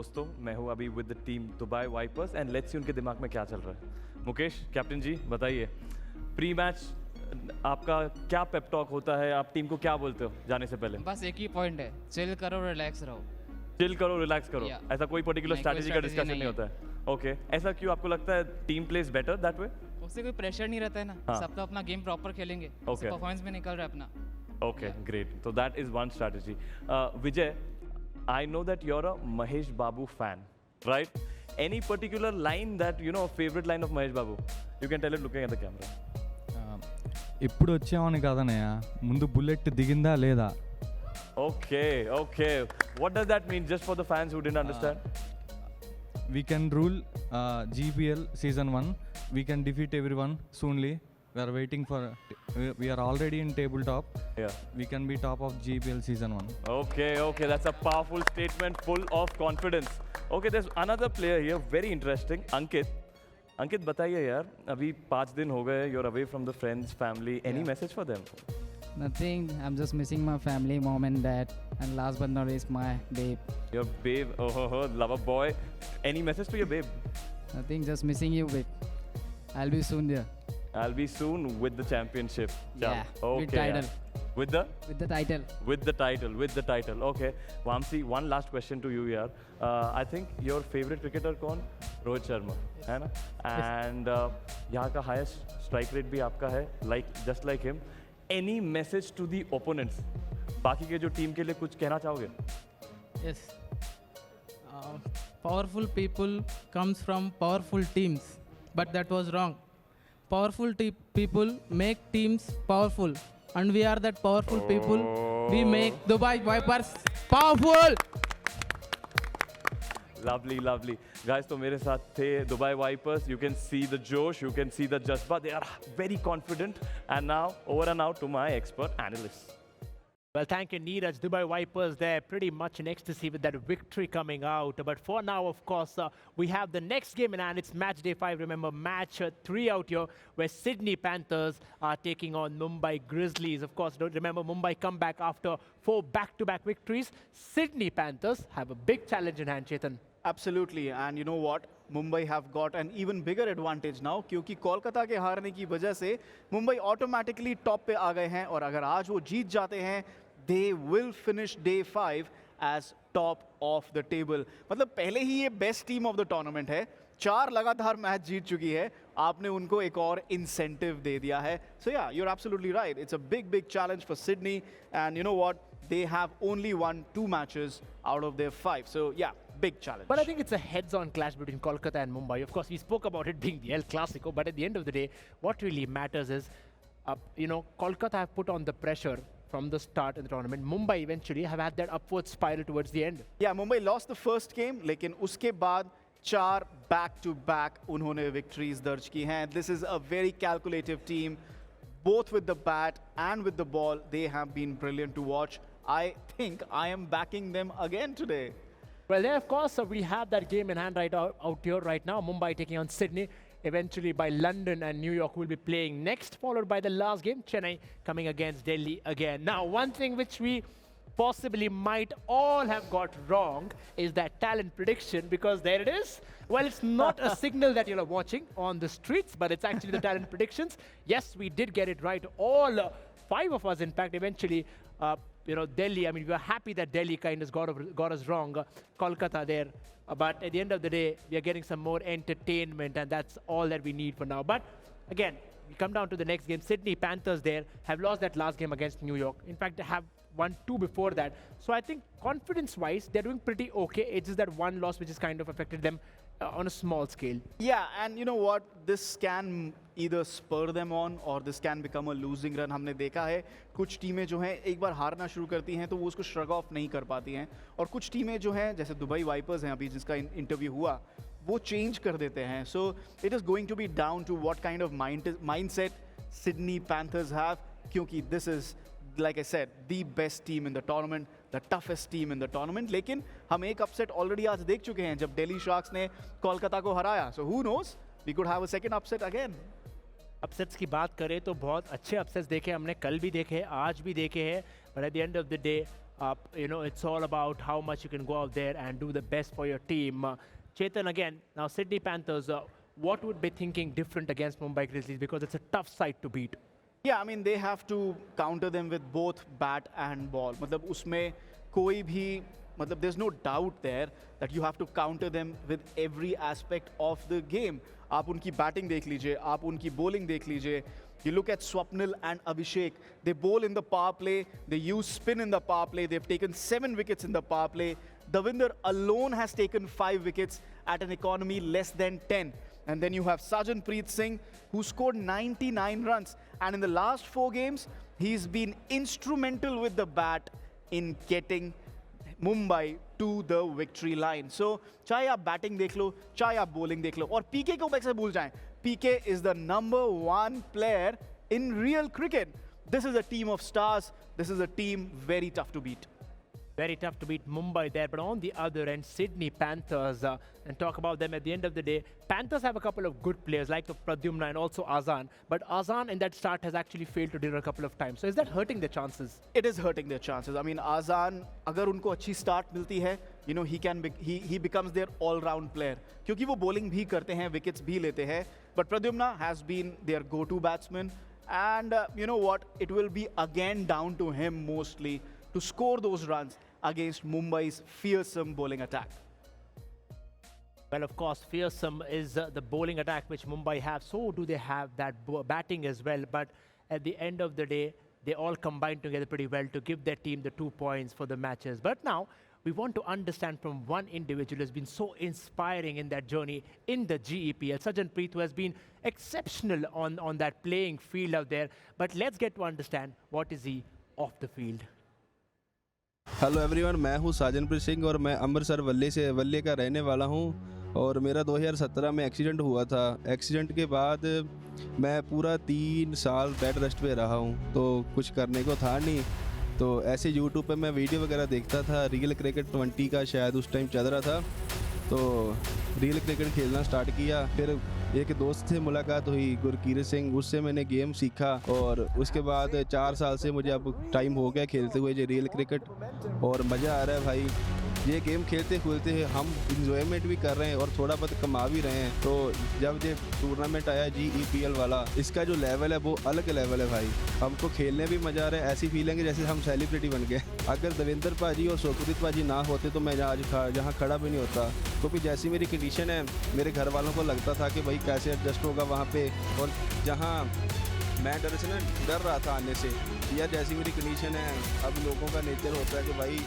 दोस्तों, मैं हूँ अभी with the team Dubai Vipers and let's see उनके दिमाग में क्या चल रहा है। मुकेश, कैप्टन जी बताइए, प्री मैच आपका क्या पेप टॉक होता है, आप टीम को क्या बोलते हो जाने से पहले? बस एक ही पॉइंट है, चिल करो, रिलैक्स रहो। चिल करो, रिलैक्स करो, ऐसा कोई पर्टिकुलर स्ट्रैटेजी का डिस्कशन नहीं होता है? ओके, ऐसा क्यों आपको लगता है team plays better that way? उससे कोई प्रेशर नहीं रहता है ना, सब तो अपना गेम प्रॉपर खेलेंगे, परफॉर्मेंस में निकल रहा है अपना। Okay, great. So that is one strategy. Vijay, I know that you're a Mahesh Babu fan, right? Any particular line that, you know, favorite line of Mahesh Babu? You can tell it looking at the camera. ఇప్పుడు వచ్చామని కాదనయ్య, ముందు bullet దిగిందా లేదా? Okay, okay. What does that mean, just for the fans who didn't understand? We can rule GEPL season 1. We can defeat everyone soonly. We are waiting for. We are already in tabletop. Yeah. We can be top of GEPL season 1. Okay, okay. That's a powerful statement, full of confidence. Okay, there's another player here, very interesting, Ankit. Ankit, बताइए यार, अभी 5 दिन हो गए. You're away from the friends, family. Any message for them? Nothing. I'm just missing my family, mom and dad, and last but not least, my babe. Your babe, oh, lover boy. Any message to your babe? Nothing. Just missing you, babe. I'll be soon there. I'll be soon with the championship. Yeah, okay, with title. With the? With the title. With the title, with the title. Okay. Vamsi, one last question to you here. I think your favorite cricketer कौन? रोहित शर्मा, है ना? And यहाँ का highest strike rate भी आपका है, just like him. Any message to the opponents? बाकी के जो टीम के लिए कुछ कहना चाहोगे? Yes. Powerful people comes from powerful teams, but that was wrong. Powerful people make teams powerful, and we are that powerful people. We make Dubai Vipers powerful. Lovely, lovely. Guys, तो मेरे साथ थे Dubai Vipers. You can see the josh, you can see the jazba. They are very confident. And now, over and out to my expert analysts. Well, thank you, Neeraj. Dubai Vipers, they're pretty much in ecstasy with that victory coming out. But for now, of course, we have the next game in hand. It's match day 5. Remember, match 3 out here, where Sydney Panthers are taking on Mumbai Grizzlies. Of course, don't remember, Mumbai come back after 4 back-to-back victories. Sydney Panthers have a big challenge in hand, Chetan. Absolutely, and you know what? Mumbai have got an even bigger advantage now क्योंकि कोलकाता के हारने की वजह से Mumbai automatically top पे आ गए हैं और अगर आज वो जीत जाते हैं they will finish day 5 as top of the table. मतलब पहले ही ये best team of the tournament है, 4 लगातार मैच जीत चुकी है, आपने उनको एक और इंसेंटिव दे दिया है. So yeah, you're absolutely right. It's a big challenge for Sydney, and you know what? They have only won 2 matches out of their 5. So yeah, big challenge. But I think it's a heads-on clash between Kolkata and Mumbai. Of course, we spoke about it being the El Clasico, but at the end of the day, what really matters is, you know, Kolkata have put on the pressure from the start in the tournament. Mumbai eventually have had that upward spiral towards the end. Yeah, Mumbai lost the first game, लेकिन उसके बाद 4 back-to-back उन्होंने victories दर्ज की हैं. This is a very calculative team, both with the bat and with the ball. They have been brilliant to watch. I think I am backing them again today. Well, then, of course, we have that game in hand right out here right now. Mumbai taking on Sydney. Eventually, by London and New York will be playing next, followed by the last game, Chennai coming against Delhi again. Now, one thing which we possibly might all have got wrong is that talent prediction, because there it is. Well, it's not a signal that you're watching on the streets, but it's actually the talent predictions. Yes, we did get it right. All 5 of us, in fact, eventually, you know, Delhi, I mean, we were happy that Delhi kind of got us wrong. Kolkata there. But at the end of the day, we are getting some more entertainment, and that's all that we need for now. But again, we come down to the next game. Sydney Panthers there have lost that last game against New York. In fact, they have won 2 before that. So I think confidence-wise, they're doing pretty okay. It's just that one loss which has kind of affected them on a small scale. Yeah, and you know what? This can either spur them on or this can become a losing run. हमने देखा है कुछ टीमें जो हैं एक बार हारना शुरू करती हैं तो वो उसको श्रग ऑफ नहीं कर पाती हैं, और कुछ टीमें जो हैं जैसे दुबई वाइपर्स हैं अभी जिसका इंटरव्यू हुआ वो चेंज कर देते हैं. So it is going to be down to what kind of mindset Sydney Panthers have, क्योंकि this is like I said, the best team in the tournament, the toughest team in the tournament. लेकिन हम एक upset already आज देख चुके हैं जब Delhi sharks ने कोलकाता को हराया. So who knows? We could have a second upset again. Upsets की बात करें तो बहुत अच्छे अपसेट्स देखे हमने, कल भी देखे, आज भी देखे हैं. But at the end of the day, It's all about how much you can go out there and do the best for your team. Chetan, again, now Sydney Panthers, what would be thinking different against Mumbai Grizzlies, because it's a tough side to beat? Yeah, I mean, they have to counter them with both bat and ball. मतलब उसमें कोई भी मतलब there's no doubt there that you have to counter them with every aspect of the game. आप उनकी batting देख लीजिए, आप उनकी bowling देख लीजिए. You look at Swapnil and Abhishek. They bowl in the power play. They use spin in the power play. They've taken 7 wickets in the power play. Davinder alone has taken 5 wickets at an economy less than 10. And then you have Sajanpreet Singh, who scored 99 runs. And in the last 4 games, he's been instrumental with the bat in getting Mumbai to the victory line. So, चाहे आप batting देख लो, चाहे आप bowling देख लो, और पीके को वैसे भूल जाएं. PK is the #1 player in real cricket. This is a team of stars. This is a team very tough to beat. Very tough to beat Mumbai there, but on the other end, Sydney Panthers, and talk about them at the end of the day. Panthers have a couple of good players like Pradyumna and also Azan, but Azan in that start has actually failed to deliver a couple of times. So is that hurting their chances? It is hurting their chances. I mean, Azan, अगर उनको अच्छी start मिलती है, he becomes their all-round player. क्योंकि वो bowling भी करते हैं, wickets भी लेते हैं. But Pradyumna has been their go-to batsman, and you know what? It will be again down to him mostly to score those runs against Mumbai's fearsome bowling attack. Well, of course, fearsome is the bowling attack which Mumbai have. So do they have that batting as well. But at the end of the day, they all combine together pretty well to give their team the 2 points for the matches. But now, we want to understand from one individual who has been so inspiring in that journey in the GEPL. Sajanpreet, who has been exceptional on that playing field out there. But let's get to understand what is he off the field. Hello everyone, मैं हूं साजनप्रीत सिंह और मैं अमृतसर वल्ले का रहने वाला हूं। और मेरा 2017 में एक्सीडेंट हुआ था। एक्सीडेंट के बाद मैं पूरा 3 साल बेड रेस्ट पे रहा हूं, तो कुछ करने को था नहीं। तो ऐसे यूट्यूब पे मैं वीडियो वगैरह देखता था। रियल क्रिकेट 20 का शायद उस टाइम चल रहा था, तो रियल क्रिकेट खेलना स्टार्ट किया। फिर एक दोस्त से मुलाकात हुई, गुरकीरत सिंह, उससे मैंने गेम सीखा। और उसके बाद 4 साल से मुझे अब टाइम हो गया खेलते हुए ये रियल क्रिकेट, और मज़ा आ रहा है भाई। ये गेम खेलते खेलते हम इंजॉयमेंट भी कर रहे हैं और थोड़ा बहुत कमा भी रहे हैं। तो जब ये टूर्नामेंट आया GEPL वाला, इसका जो लेवल है वो अलग लेवल है भाई। हमको खेलने भी मज़ा आ रहा है, ऐसी फीलिंग है जैसे हम सेलिब्रिटी बन गए। अगर देवेंद्र पाजी और शौकत पाजी ना होते तो मैं आज जहाँ खड़ा भी नहीं होता, क्योंकि जैसी मेरी कंडीशन है, मेरे घर वालों को लगता था कि भाई कैसे एडजस्ट होगा वहाँ पे। और जहाँ मैं डर रहा था आने से, यार जैसी मेरी कंडीशन है, अब लोगों का नेचर होता है कि भाई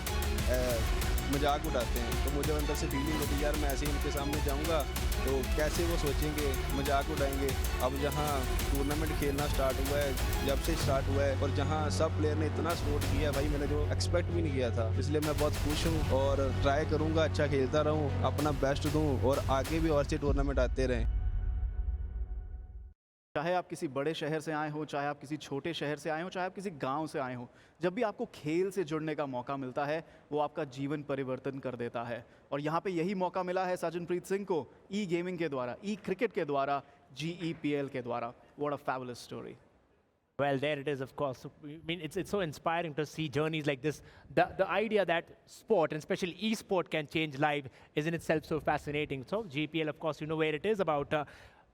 मजाक उड़ाते हैं, तो मुझे अंदर से फीलिंग होती है यार मैं ऐसे ही उनके सामने जाऊंगा तो कैसे वो सोचेंगे, मजाक उड़ाएंगे। अब जहाँ टूर्नामेंट खेलना स्टार्ट हुआ है, जब से स्टार्ट हुआ है, और जहाँ सब प्लेयर ने इतना सपोर्ट किया भाई, मैंने जो एक्सपेक्ट भी नहीं किया था, इसलिए मैं बहुत खुश हूँ और ट्राई करूँगा अच्छा खेलता रहूँ, अपना बेस्ट दूँ और आगे भी और से टूर्नामेंट आते रहें। चाहे आप किसी बड़े शहर से आए हो, चाहे आप किसी छोटे शहर से आए हो, चाहे आप किसी गांव से आए हो, जब भी आपको खेल से जुड़ने का मौका मिलता है, वो आपका जीवन परिवर्तन कर देता है। और यहाँ पे यही मौका मिला है साजनप्रीत सिंह को गेमिंग के द्वारा, क्रिकेट के द्वारा, GEPL के द्वारा। What a fabulous story. Well, there it is, of course. I mean, it's so inspiring to see journeys like this. The idea that sport, and especially e-sport, can change life is in itself so fascinating. So GEPL, of course, you know where it is about.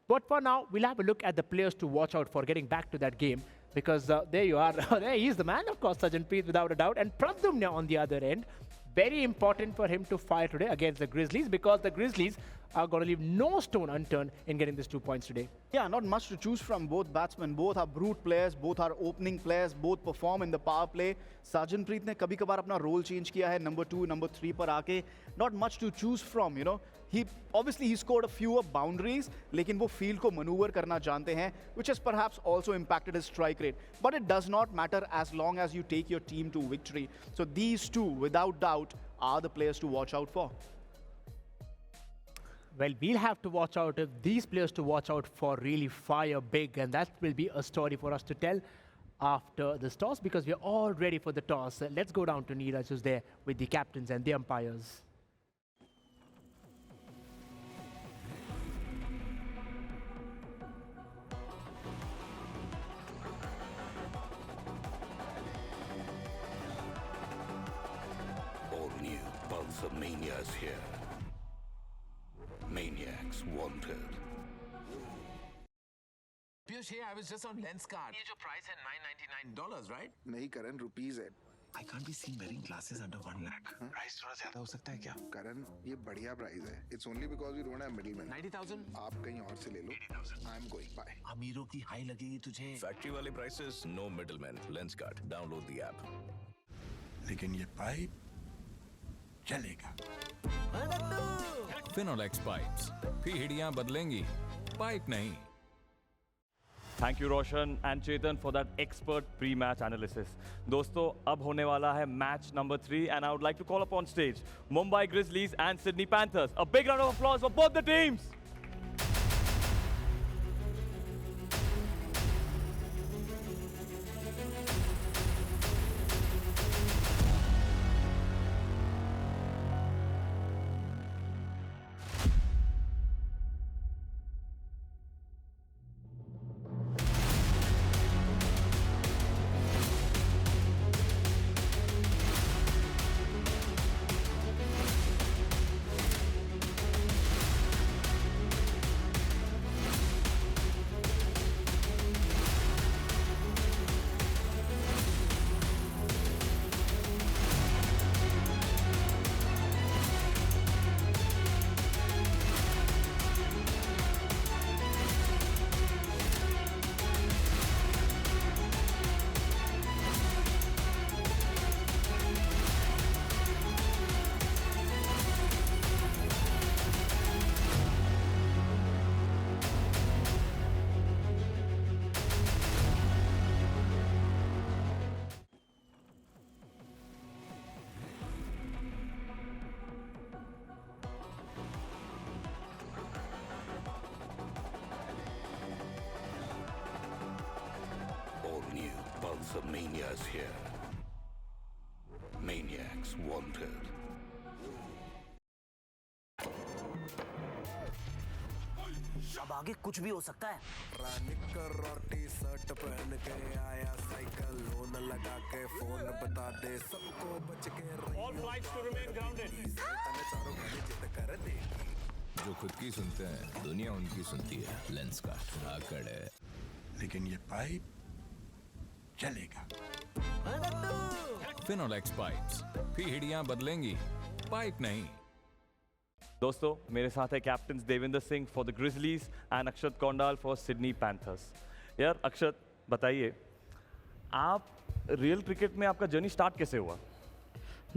But for now, we'll have a look at the players to watch out for getting back to that game. Because there you are. There he is the man, of course, Sajanpreet, without a doubt. And Pradyumna on the other end. Very important for him to fire today against the Grizzlies, because the Grizzlies are going to leave no stone unturned in getting these 2 points today. Yeah, not much to choose from. Both batsmen, both are brute players, both are opening players, both perform in the power play. Sajanpreet ने कभी कभार अपना role change किया है, number 2, number 3 पर आके. Not much to choose from, you know. He scored a fewer boundaries, लेकिन वो field को maneuver करना जानते हैं, which has perhaps also impacted his strike rate. But it does not matter as long as you take your team to victory. So these two, without doubt, are the players to watch out for. Well, we'll have to watch out if these players to watch out for really fire big, and that will be a story for us to tell after this toss, because we're all ready for the toss. Let's go down to Neeraj, who's there with the captains and the umpires. manias here. Maniacs wanted. Piyush, hey, I was just on Lenskart. ये जो price है $999, right? नहीं करण, rupees है। I can't be seen wearing glasses under 1 lakh. Price थोड़ा ज़्यादा हो सकता है क्या? करण, ये बढ़िया प्राइस है। It's only because we don't have middlemen. 90,000? आप कहीं और से ले लो। 80,000. I'm going. Bye. अमीरों की हाई लगेगी तुझे। Factory वाले prices, no middlemen. Lenskart. Download the app. लेकिन ये पाइप चलेगा। फिनोलेक्स पाइप्स, पीढ़ियां बदलेंगी, पाइप नहीं। Thank you Roshan and Chetan for that expert pre match analysis. दोस्तों अब होने वाला है match number 3 and I would like to call upon stage Mumbai Grizzlies and Sydney Panthers. A big round of applause for both the teams. The manias here. Maniacs wanted. अब आगे कुछ भी हो सकता है। निकर और टी शर्ट पहन के आया साइकिल लोन लगा के फोन बता दे सबको बच के All flights to remain grounded. चारों गाड़ी जिद कर देगी। जो खुद की सुनते हैं दुनिया उनकी सुनती है। लेंसकार्ट आकड़ है। लेकिन ये पाइप चलेगा। फिनोलेक्स पाइप्स, पीढ़ियां बदलेंगी, पाइप नहीं। दोस्तों मेरे साथ है captain Devendra Singh for the Grizzlies and Akshat Kondal for Sydney Panthers. यार अक्षत बताइए, आप रियल क्रिकेट में आपका जर्नी स्टार्ट कैसे हुआ?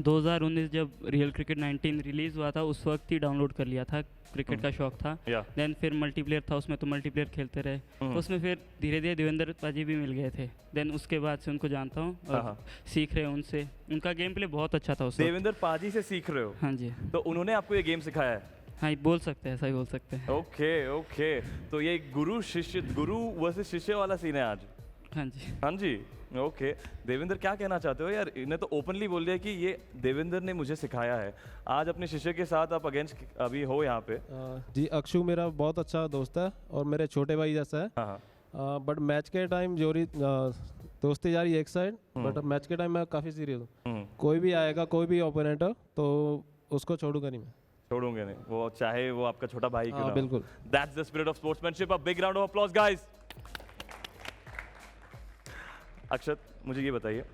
2019 जब रियल क्रिकेट 19 रिलीज़ हुआ था उस वक्त ही डाउनलोड कर लिया था। क्रिकेट का शौक था। देन फिर मल्टीप्लेयर था उसमें, तो मल्टीप्लेयर खेलते रहे। तो उसमें फिर धीरे धीरे देवेंद्र पाजी भी मिल गए थे। देन उसके बाद से उनको जानता हूँ और सीख रहे हैं उनसे। उनका गेम प्ले बहुत अच्छा था। उस देवेंद्र पाजी से सीख रहे हो? हाँ जी। तो उन्होंने आपको ये गेम सिखाया है? हाँ बोल सकते हैं, ऐसा ही बोल सकते हैं। ओके ओके, तो ये गुरु वर्सेस शिष्य वाला सीन है आज? हाँ जी। हाँ जी ओके। देवेंद्र क्या कहना चाहते हो यार? इन्हें तो ओपनली बोल दिया कि ये देवेंद्र ने मुझे सिखाया है। आज अपने शिष्य के साथ आप अगेंस्ट अभी हो यहाँ पे। जी अक्षु मेरा बहुत अच्छा दोस्त है और मेरे छोटे भाई जैसा है। हाँ बट मैच के टाइम जोरी दोस्ती जारी एक साइड, बट मैच के टाइम मैं काफ़ी सीरियस हूँ। कोई भी आएगा, कोई भी ओपोनेंट हो तो उसको छोड़ूंगा नहीं मैं। छोड़ूंगे नहीं, वो चाहे वो आपका छोटा भाई क्यों ना। बिल्कुल। That's the spirit of sportsmanship. A big round of applause guys. Akshat मुझे ये बताइए,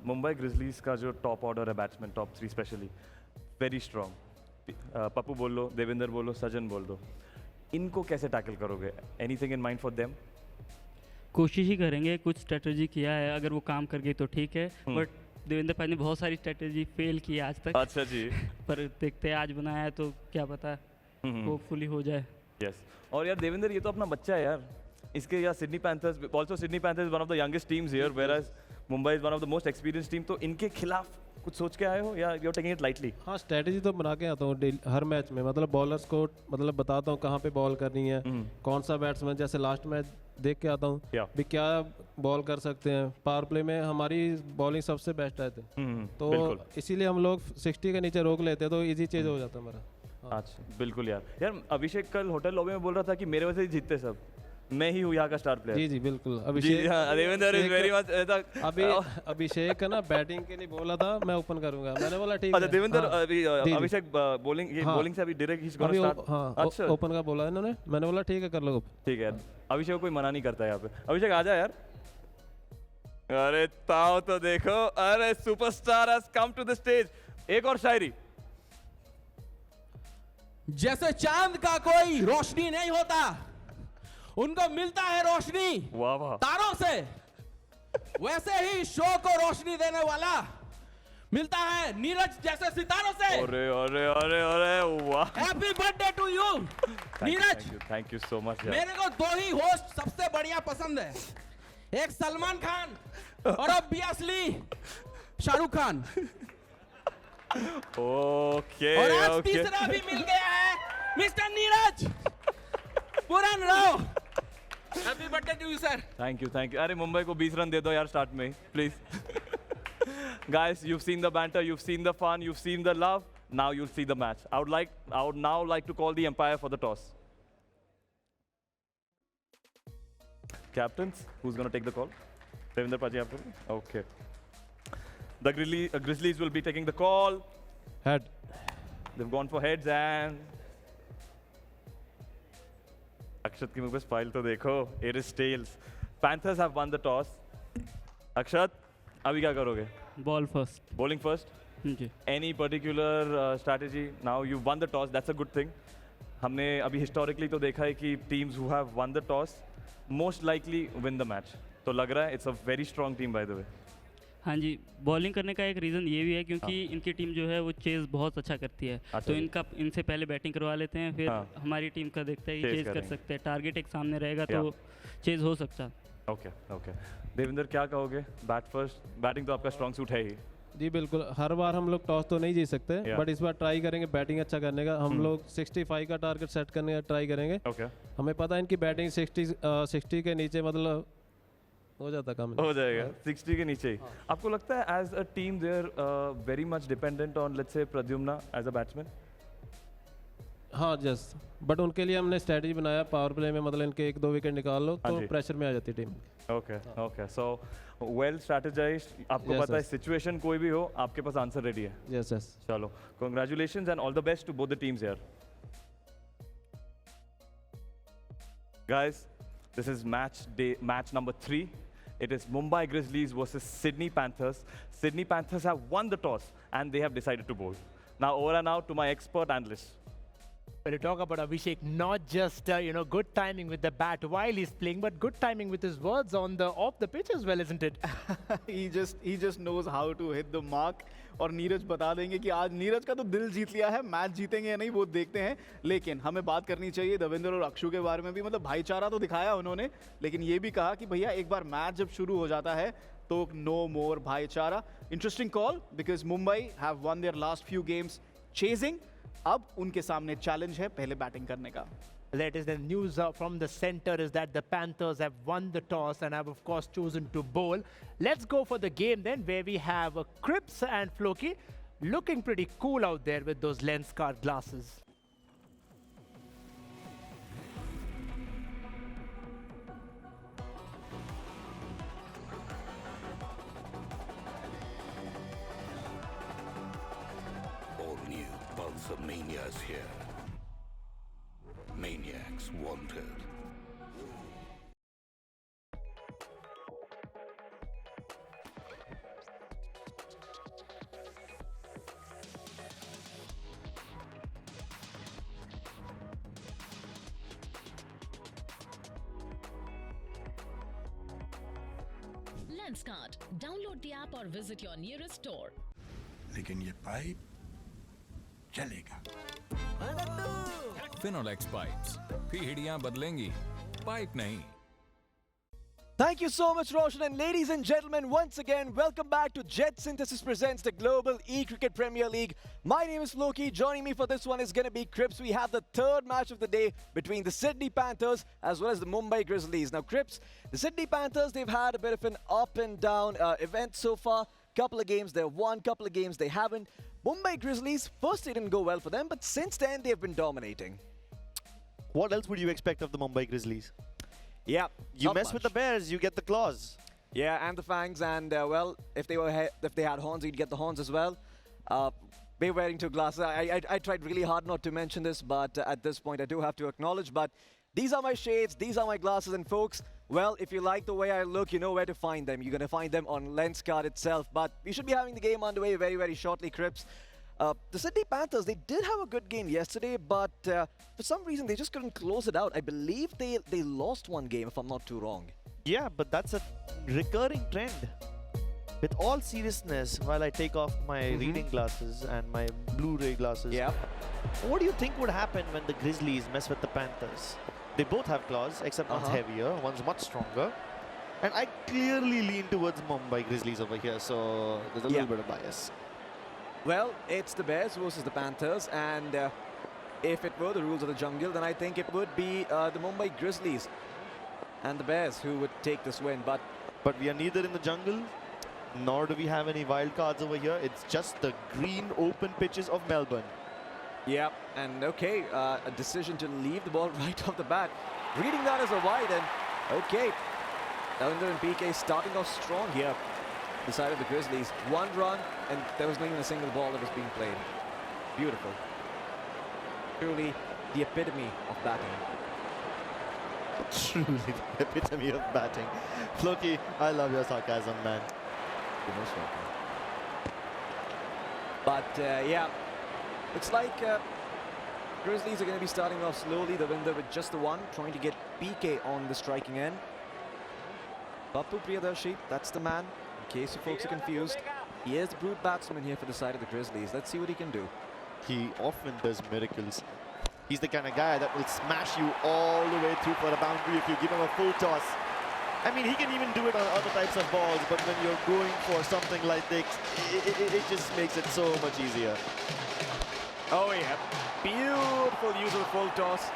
मुंबई ग्रिजलीज का जो टॉप ऑर्डर है batsman, top 3 specially, very strong. Pappu बोल लो, देवेंद्र बोल लो, सजन बोल दो, इनको कैसे टैकल करोगे? Anything in mind for them? कोशिश ही करेंगे, कुछ स्ट्रेटजी किया है, अगर वो काम कर गई तो ठीक है। बट देवेंद्र पाजी ने बहुत सारी स्ट्रेटजी फेल की आज तक। अच्छा जी। पर देखते हैं आज बनाया है तो क्या पता होपफुली हो जाए। यस। और यार देवेंद्र ये तो अपना बच्चा है यार, इसके या Sydney Panthers, also Sydney Panthers one of the youngest teams here, whereas Mumbai is one of the most experienced team. तो इनके खिलाफ कुछ सोच के आए हो या you are taking it lightly? हाँ स्ट्रेटजी तो बना के आता हूँ हर मैच में। मतलब बॉलर्स को मतलब बताता हूँ कहाँ पे बॉल करनी है, कौन सा बैट्समैन, जैसे लास्ट मैच देख के आता हूँ भी क्या बॉल कर सकते हैं। पावर प्ले में हमारी बॉलिंग सबसे बेस्ट रहती है, तो इसीलिए हम लोग 60 के नीचे रोक लेते हैं तो इजी चेज हो जाता है हमारा। अच्छा बिल्कुल यार। यार अभिषेक कल होटल लॉबी में बोल रहा था कि मेरे वजह से जीतते सब, मैं ही हूँ यहाँ का स्टार प्लेयर। जी जी बिल्कुल। जी अभिषेक हाँ, देवेंद्र इज वेरी मच अभिषेक का ना बैटिंग के लिए बोला था मैं ओपन करूंगा, मैंने बोला ठीक है। अच्छा देवेंद्र, हाँ, अभिषेक बॉलिंग बॉलिंग से अभी डायरेक्ट ही गोना स्टार्ट। हाँ अच्छा ओपन का बोला इन्होंने, मैंने बोला ठीक है कर लो। ठीक है, अभिषेक को कोई मना नहीं करता है यहाँ पे। अभिषेक आ जा यार। अरे ताओ तो देखो, अरे superstar has come to the stage. एक और शायरी। जैसे चांद का कोई रोशनी नहीं होता, उनको मिलता है रोशनी वाह वाह तारों से, वैसे ही शो को रोशनी देने वाला मिलता है नीरज जैसे सितारों से। अरे अरे अरे अरे वाह, happy birthday to you Neeraj. Thank you so much. मेरे को दो ही होस्ट सबसे बढ़िया पसंद है, एक सलमान खान और ऑब्वियसली शाहरुख खान। ओके और आज तीसरा भी मिल गया है, mister Neeraj Puran Rao. Happy birthday to you sir. Thank you अरे मुंबई को 20 रन दे दो यार स्टार्ट में please. Guys, you've seen the banter, you've seen the fun, you've seen the love. Now you'll see the match. I would now like to call the umpire for the toss. Captains, who's going to take the call? Devendra Paji after me? Okay. The Grizzlies will be taking the call. Head. They've gone for heads and Akshat की मुझे बस file तो देखो. It is tails. Panthers have won the toss. Akshat, अभी क्या करोगे? Ball first. Bowling first? Ji. Any particular strategy? Now you've won the toss. That's a good thing. हमने अभी historically तो देखा है कि teams who have won the toss most likely win the match. तो लग रहा है it's a very strong team by the way. हाँ जी, बॉलिंग करने का एक रीज़न ये भी है क्योंकि इनकी टीम जो है वो चेज़ बहुत अच्छा करती है। अच्छा तो इनसे पहले बैटिंग करवा लेते हैं, फिर हमारी टीम का देखते हैं कि चेज़ कर सकते हैं, टारगेट एक सामने रहेगा तो चेज़ हो सकता है। ओके देवेंद्र क्या कहोगे? बैट फर्स्ट, बैटिंग तो आपका स्ट्रॉन्ग सूट है ही। जी बिल्कुल, हर बार हम लोग टॉस तो नहीं जीत सकते, बट इस बार ट्राई करेंगे बैटिंग अच्छा करने का। हम लोग 65 का टारगेट सेट करने का ट्राई करेंगे। हमें पता है इनकी बैटिंग 60 के नीचे मतलब हो जाता काम, हो जाएगा 60 के नीचे ही। आपको लगता है as a team they are very much dependent on let's say Pradyumna as a batsman? हाँ जस्ट, बट उनके लिए हमने स्ट्रेटजी बनाया पावर प्ले में, मतलब इनके 1-2 विकेट निकाल लो तो प्रेशर में आ जाती team. Okay so well strategised. आपको पता है सिचुएशन कोई भी हो आपके पास आंसर रेडी है। यस चलो congratulations and all the best to both the teams here. Guys, this is match number 3. It is Mumbai Grizzlies versus Sydney Panthers. Sydney Panthers have won the toss and they have decided to bowl. Now over and out to my expert analyst. When you talk about Abhishek, not just good timing with the bat while he's playing, but good timing with his words off the pitch as well, isn't it? he just knows how to hit the mark. और नीरज बता देंगे कि आज नीरज का तो दिल जीत लिया है, मैच जीतेंगे या नहीं वो देखते हैं। लेकिन हमें बात करनी चाहिए देवेंद्र और अक्षु के बारे में भी। मतलब भाईचारा तो दिखाया उन्होंने, लेकिन ये भी कहा कि भैया एक बार मैच जब शुरू हो जाता है तो नो मोर भाईचारा। Interesting call because Mumbai have won their last few games chasing. अब उनके सामने चैलेंज है पहले बैटिंग करने का। Latest news from the center is that the Panthers have won the toss and have of course chosen to bowl. Let's go for the game then, where we have Cripps and Floki looking pretty cool out there with those lens card glasses. All new Pulsar Mania is here. Maniacs wanted. Lenskart. Download the app or visit your nearest store. लेकिन ये pipe चलेगा। Finolex pipes. पीढ़ियां बदलेंगी, pipe नहीं। Thank you so much, Roshan. And ladies and gentlemen, once again, welcome back to JetSynthesys presents the Global E-Cricket Premier League. My name is Floki. Joining me for this one is going to be Cripps. We have the third match of the day between the Sydney Panthers as well as the Mumbai Grizzlies. Now, Cripps, the Sydney Panthers, they've had a bit of an up and down event so far. Couple of games they've won, couple of games they haven't. Mumbai Grizzlies, first it didn't go well for them, but since then they've been dominating. What else would you expect of the Mumbai Grizzlies? Yeah. You mess with the bears, you get the claws. Yeah, and the fangs, and well, if they had horns, you'd get the horns as well. They're wearing two glasses. I tried really hard not to mention this, but at this point I do have to acknowledge. But these are my shades, these are my glasses, and folks, well, if you like the way I look, you know where to find them. You're going to find them on Lenskart itself. But we should be having the game underway very, very shortly, Crips. The Sydney Panthers, they did have a good game yesterday, but for some reason they just couldn't close it out. I believe they lost one game, if I'm not too wrong. Yeah, but that's a recurring trend. With all seriousness, while I take off my reading glasses and my Blu-ray glasses, what do you think would happen when the Grizzlies mess with the Panthers? They both have claws, except one's heavier, one's much stronger. And I clearly lean towards Mumbai Grizzlies over here, so there's a little bit of bias. Well, it's the Bears versus the Panthers, and if it were the rules of the jungle, then I think it would be the Mumbai Grizzlies and the Bears who would take this win. But we are neither in the jungle, nor do we have any wild cards over here. It's just the green open pitches of Melbourne. Yeah, and okay, a decision to leave the ball right off the bat. Reading that as a wide, and okay, Davinder and PK starting off strong here. The side of the Grizzlies, 1 run, and there was not even a single ball that was being played. Beautiful. Truly the epitome of batting. Truly the epitome of batting. Floki, I love your sarcasm, man. You're most welcome. But yeah, looks like Grizzlies are going to be starting off slowly. Davinder with just the 1, trying to get PK on the striking end. Bapu Priyadarshi, that's the man. In case you folks are confused, he is the brute batsman here for the side of the Grizzlies. Let's see what he can do. He often does miracles. He's the kind of guy that will smash you all the way through for a boundary if you give him a full toss. I mean, he can even do it on other types of balls, but when you're going for something like this, it just makes it so much easier. Oh yeah, beautiful use of the full toss.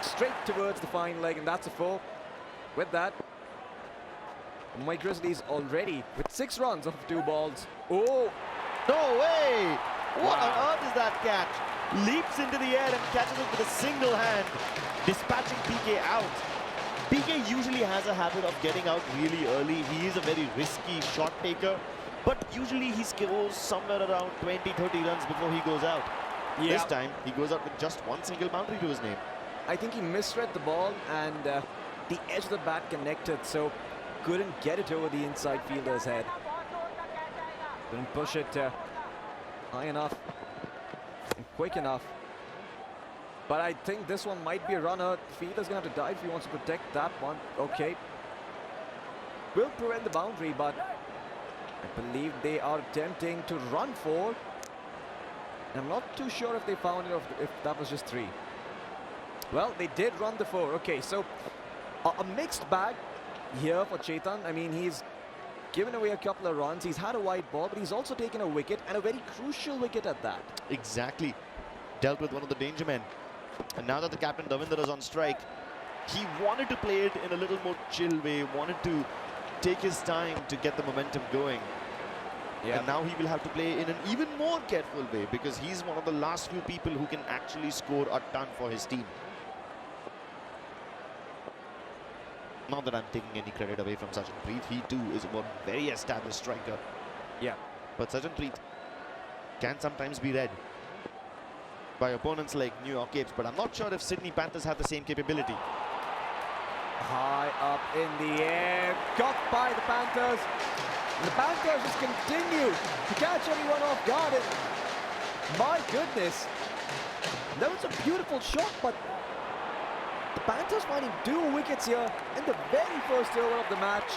Straight towards the fine leg, and that's a 4. With that, my Grizzlies already with 6 runs off 2 balls. Oh! No way! What on earth is that catch? Leaps into the air and catches it with a single hand, dispatching PK out. PK usually has a habit of getting out really early. He is a very risky shot taker, but usually he goes somewhere around 20-30 runs before he goes out. Yeah. This time, he goes out with just 1 single boundary to his name. I think he misread the ball, and the edge of the bat connected, so couldn't get it over the inside fielder's head. Couldn't push it high enough and quick enough. But I think this one might be a runner. The fielder's going to have to dive if he wants to protect that one. Okay. Will prevent the boundary, but I believe they are attempting to run 4. I'm not too sure if they found it or if that was just 3. Well, they did run the 4. Okay, so a mixed bag here for Chetan. I mean, he's given away a couple of runs. He's had a wide ball, but he's also taken a wicket, and a very crucial wicket at that. Exactly. Dealt with one of the danger men. And now that the captain Davinder is on strike, he wanted to play it in a little more chill way, wanted to take his time to get the momentum going. Yeah. And now he will have to play in an even more careful way, because he's one of the last few people who can actually score a ton for his team. Not that I'm taking any credit away from Sachin Preet. He too is a very established striker. Yeah. But Sachin Preet can sometimes be read by opponents like New York Capes, but I'm not sure if Sydney Panthers have the same capability. High up in the air, got by the Panthers. And the Panthers just continue to catch everyone off guard. And my goodness, that was a beautiful shot, but the Panthers finding 2 wickets here in the very first over of the match.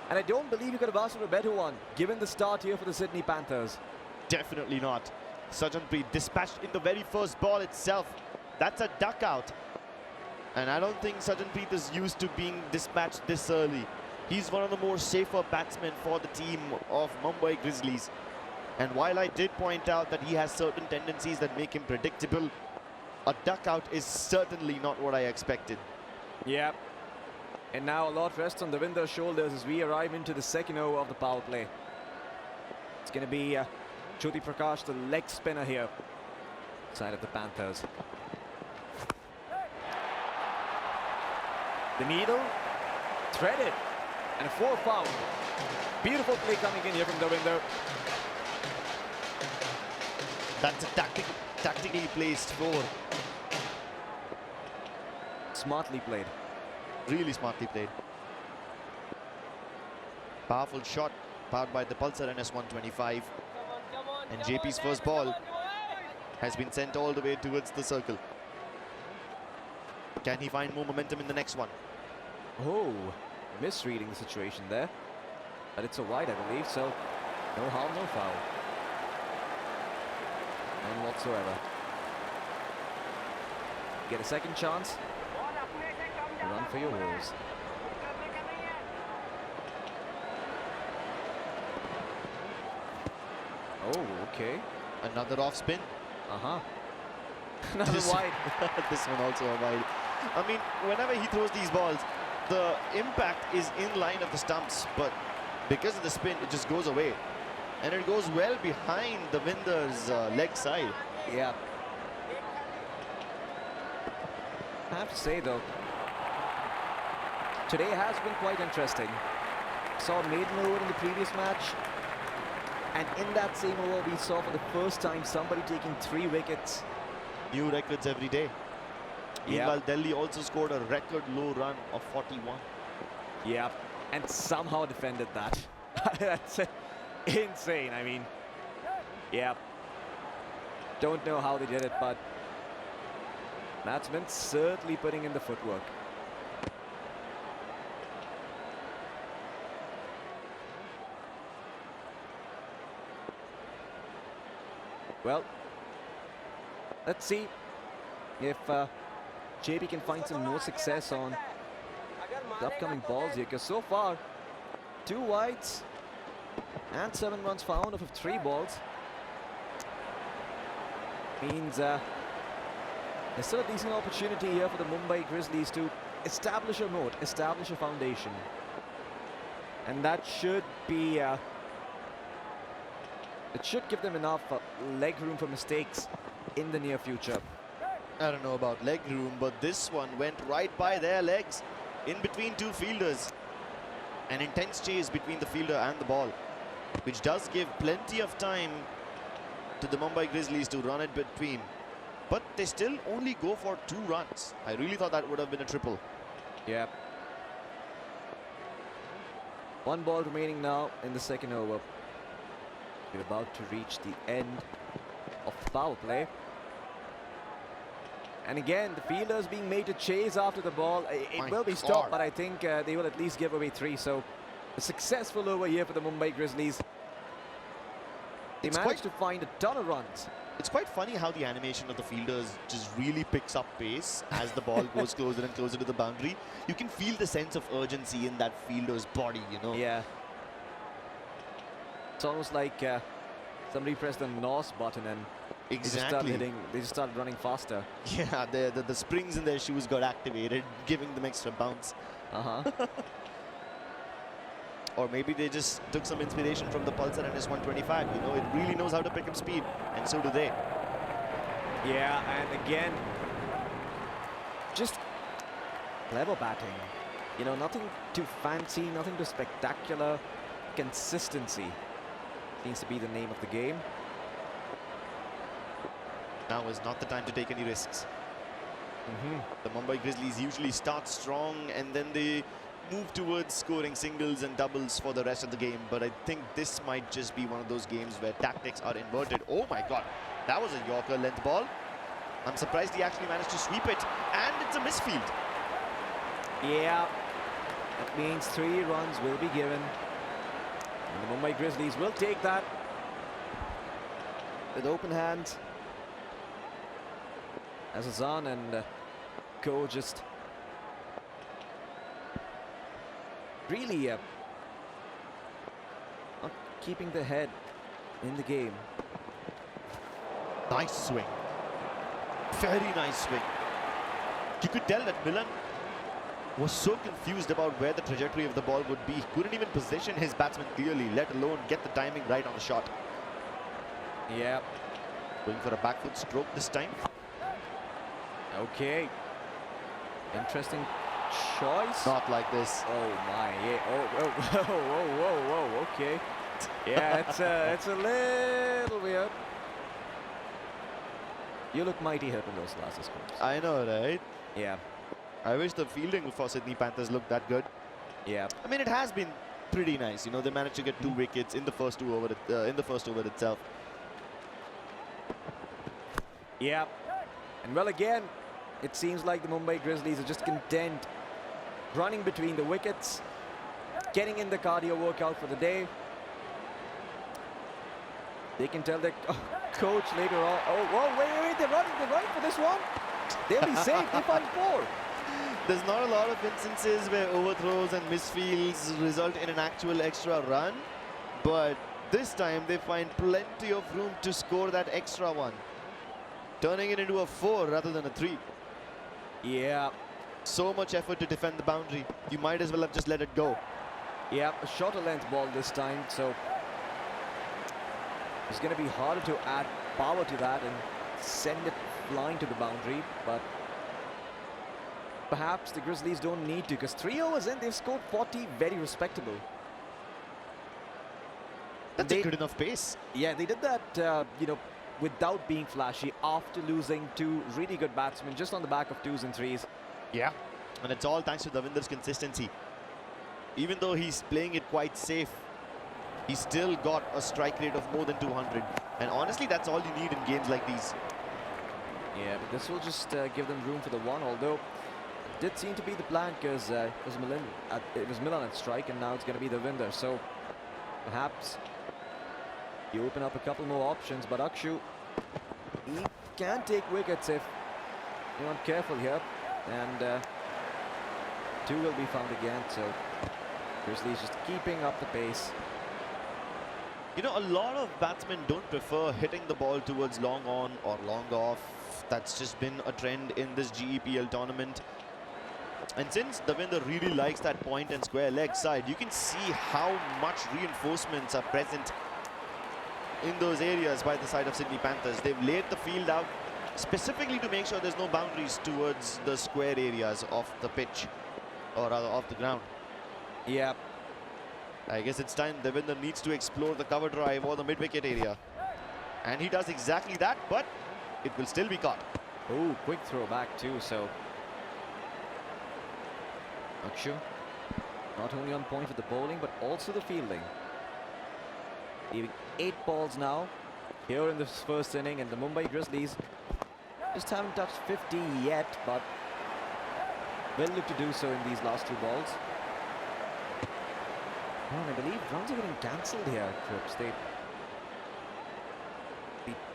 And I don't believe you could have asked for a better one, given the start here for the Sydney Panthers. Definitely not. Sachin Preet dispatched in the very first ball itself. That's a duck out. And I don't think Sachin Preet is used to being dispatched this early. He's one of the more safer batsmen for the team of Mumbai Grizzlies. And while I did point out that he has certain tendencies that make him predictable, a duck out is certainly not what I expected. Yeah. And now a lot rests on Davinder's shoulders as we arrive into the second over of the power play. It's going to be Jyoti Prakash, the leg spinner here, side of the Panthers. The needle, threaded, and a 4 foul. Beautiful play coming in here from the window. That's a tactically placed 4. Smartly played. Really smartly played. Powerful shot powered by the Pulsar NS125. And JP's first ball has been sent all the way towards the circle. Can he find more momentum in the next one? Oh, misreading the situation there. But it's a wide, I believe, so no harm, no foul. None whatsoever. Get a second chance. Run for your Wolves. Oh, okay. Another off spin. Another wide. This one also a wide. I mean, whenever he throws these balls, the impact is in line of the stumps, but because of the spin, it just goes away. And it goes well behind the winner's leg side. Yeah. I have to say, though, today has been quite interesting. Saw a maiden over in the previous match. And in that same over, we saw for the first time somebody taking 3 wickets. New records every day. Meanwhile, Delhi also scored a record low run of 41. Yeah, and somehow defended that. That's insane. I mean, yeah. Don't know how they did it, but batsmen certainly putting in the footwork. Well, let's see if JP can find some more success on the upcoming balls here, because so far 2 wides and 7 runs found off of 3 balls means there's still a decent opportunity here for the Mumbai Grizzlies to establish a moat, establish a foundation, and that should be it should give them enough leg room for mistakes in the near future. I don't know about leg room, but this one went right by their legs, in between 2 fielders. An intense chase between the fielder and the ball, which does give plenty of time to the Mumbai Grizzlies to run it between. But they still only go for 2 runs. I really thought that would have been a triple. Yeah. 1 ball remaining now in the second over. We're about to reach the end of the power play. And again, the fielders being made to chase after the ball. It will be stopped, but I think they will at least give away 3. So a successful over here for the Mumbai Grizzlies. They managed to find a ton of runs. It's quite funny how the animation of the fielders just really picks up pace as the ball goes closer and closer to the boundary. You can feel the sense of urgency in that fielder's body, you know. Yeah. It's almost like somebody pressed the NOS button and exactly. They just started running faster. Yeah, the springs in their shoes got activated, giving them extra bounce. Or maybe they just took some inspiration from the Pulsar NS125. You know, it really knows how to pick up speed, and so do they. Yeah, and again, just clever batting. You know, nothing too fancy, nothing too spectacular. Consistency seems to be the name of the game. Now is not the time to take any risks. The Mumbai Grizzlies usually start strong and then they move towards scoring singles and doubles for the rest of the game. But I think this might just be one of those games where tactics are inverted. Oh my God, that was a Yorker length ball. I'm surprised he actually managed to sweep it, and it's a misfield. Yeah, that means 3 runs will be given. And the Mumbai Grizzlies will take that with open hands. As Azan and Co just really not keeping the head in the game. Nice swing. Very nice swing. You could tell that Milan was so confused about where the trajectory of the ball would be. He couldn't even position his batsman clearly, let alone get the timing right on the shot. Yeah. Going for a back foot stroke this time. Okay. Interesting choice. Not like this. Oh my, yeah. Whoa, okay. Yeah, it's a little weird. You look mighty hurt in those last scores. I know, right? Yeah. I wish the fielding for Sydney Panthers looked that good. Yeah. I mean, it has been pretty nice. You know, they managed to get 2 wickets in the first over itself. Yeah. And well, again, it seems like the Mumbai Grizzlies are just content running between the wickets, getting in the cardio workout for the day. They can tell their coach later on, oh, whoa, wait, they're running for this one. They'll be safe, they find 4. There's not a lot of instances where overthrows and misfields result in an actual extra run, but this time they find plenty of room to score that extra one, turning it into a 4 rather than a 3. Yeah. So much effort to defend the boundary. You might as well have just let it go. Yeah, a shorter length ball this time, so it's going to be harder to add power to that and send it flying to the boundary, but perhaps the Grizzlies don't need to, because 3 overs in, they've scored 40, very respectable. That's a good enough pace. Yeah, they did that, you know, without being flashy, after losing 2 really good batsmen just on the back of 2s and 3s. Yeah, and it's all thanks to Davinder's consistency. Even though he's playing it quite safe, he's still got a strike rate of more than 200. And honestly, that's all you need in games like these. Yeah, but this will just give them room for the 1, although it did seem to be the plan, because it was Milan at strike, and now it's going to be Davinder. So perhaps you open up a couple more options, but Akshu, he can take wickets if you're not careful here. And 2 will be found again, so Grizzlies just keeping up the pace. You know, a lot of batsmen don't prefer hitting the ball towards long on or long off. That's just been a trend in this GEPL tournament. And since Davinder really likes that point and square leg side, you can see how much reinforcements are present in those areas by the side of Sydney Panthers. They've laid the field out specifically to make sure there's no boundaries towards the square areas of the pitch, or rather off the ground. Yeah. I guess it's time Davinder needs to explore the cover drive or the mid-wicket area. And he does exactly that, but it will still be caught. Oh, quick throw back too, so Akshu not only on point with the bowling, but also the fielding. Leaving 8 balls now here in this first inning, and the Mumbai Grizzlies just haven't touched 50 yet, but will look to do so in these last 2 balls. Oh, I believe runs are getting cancelled here, Trips. They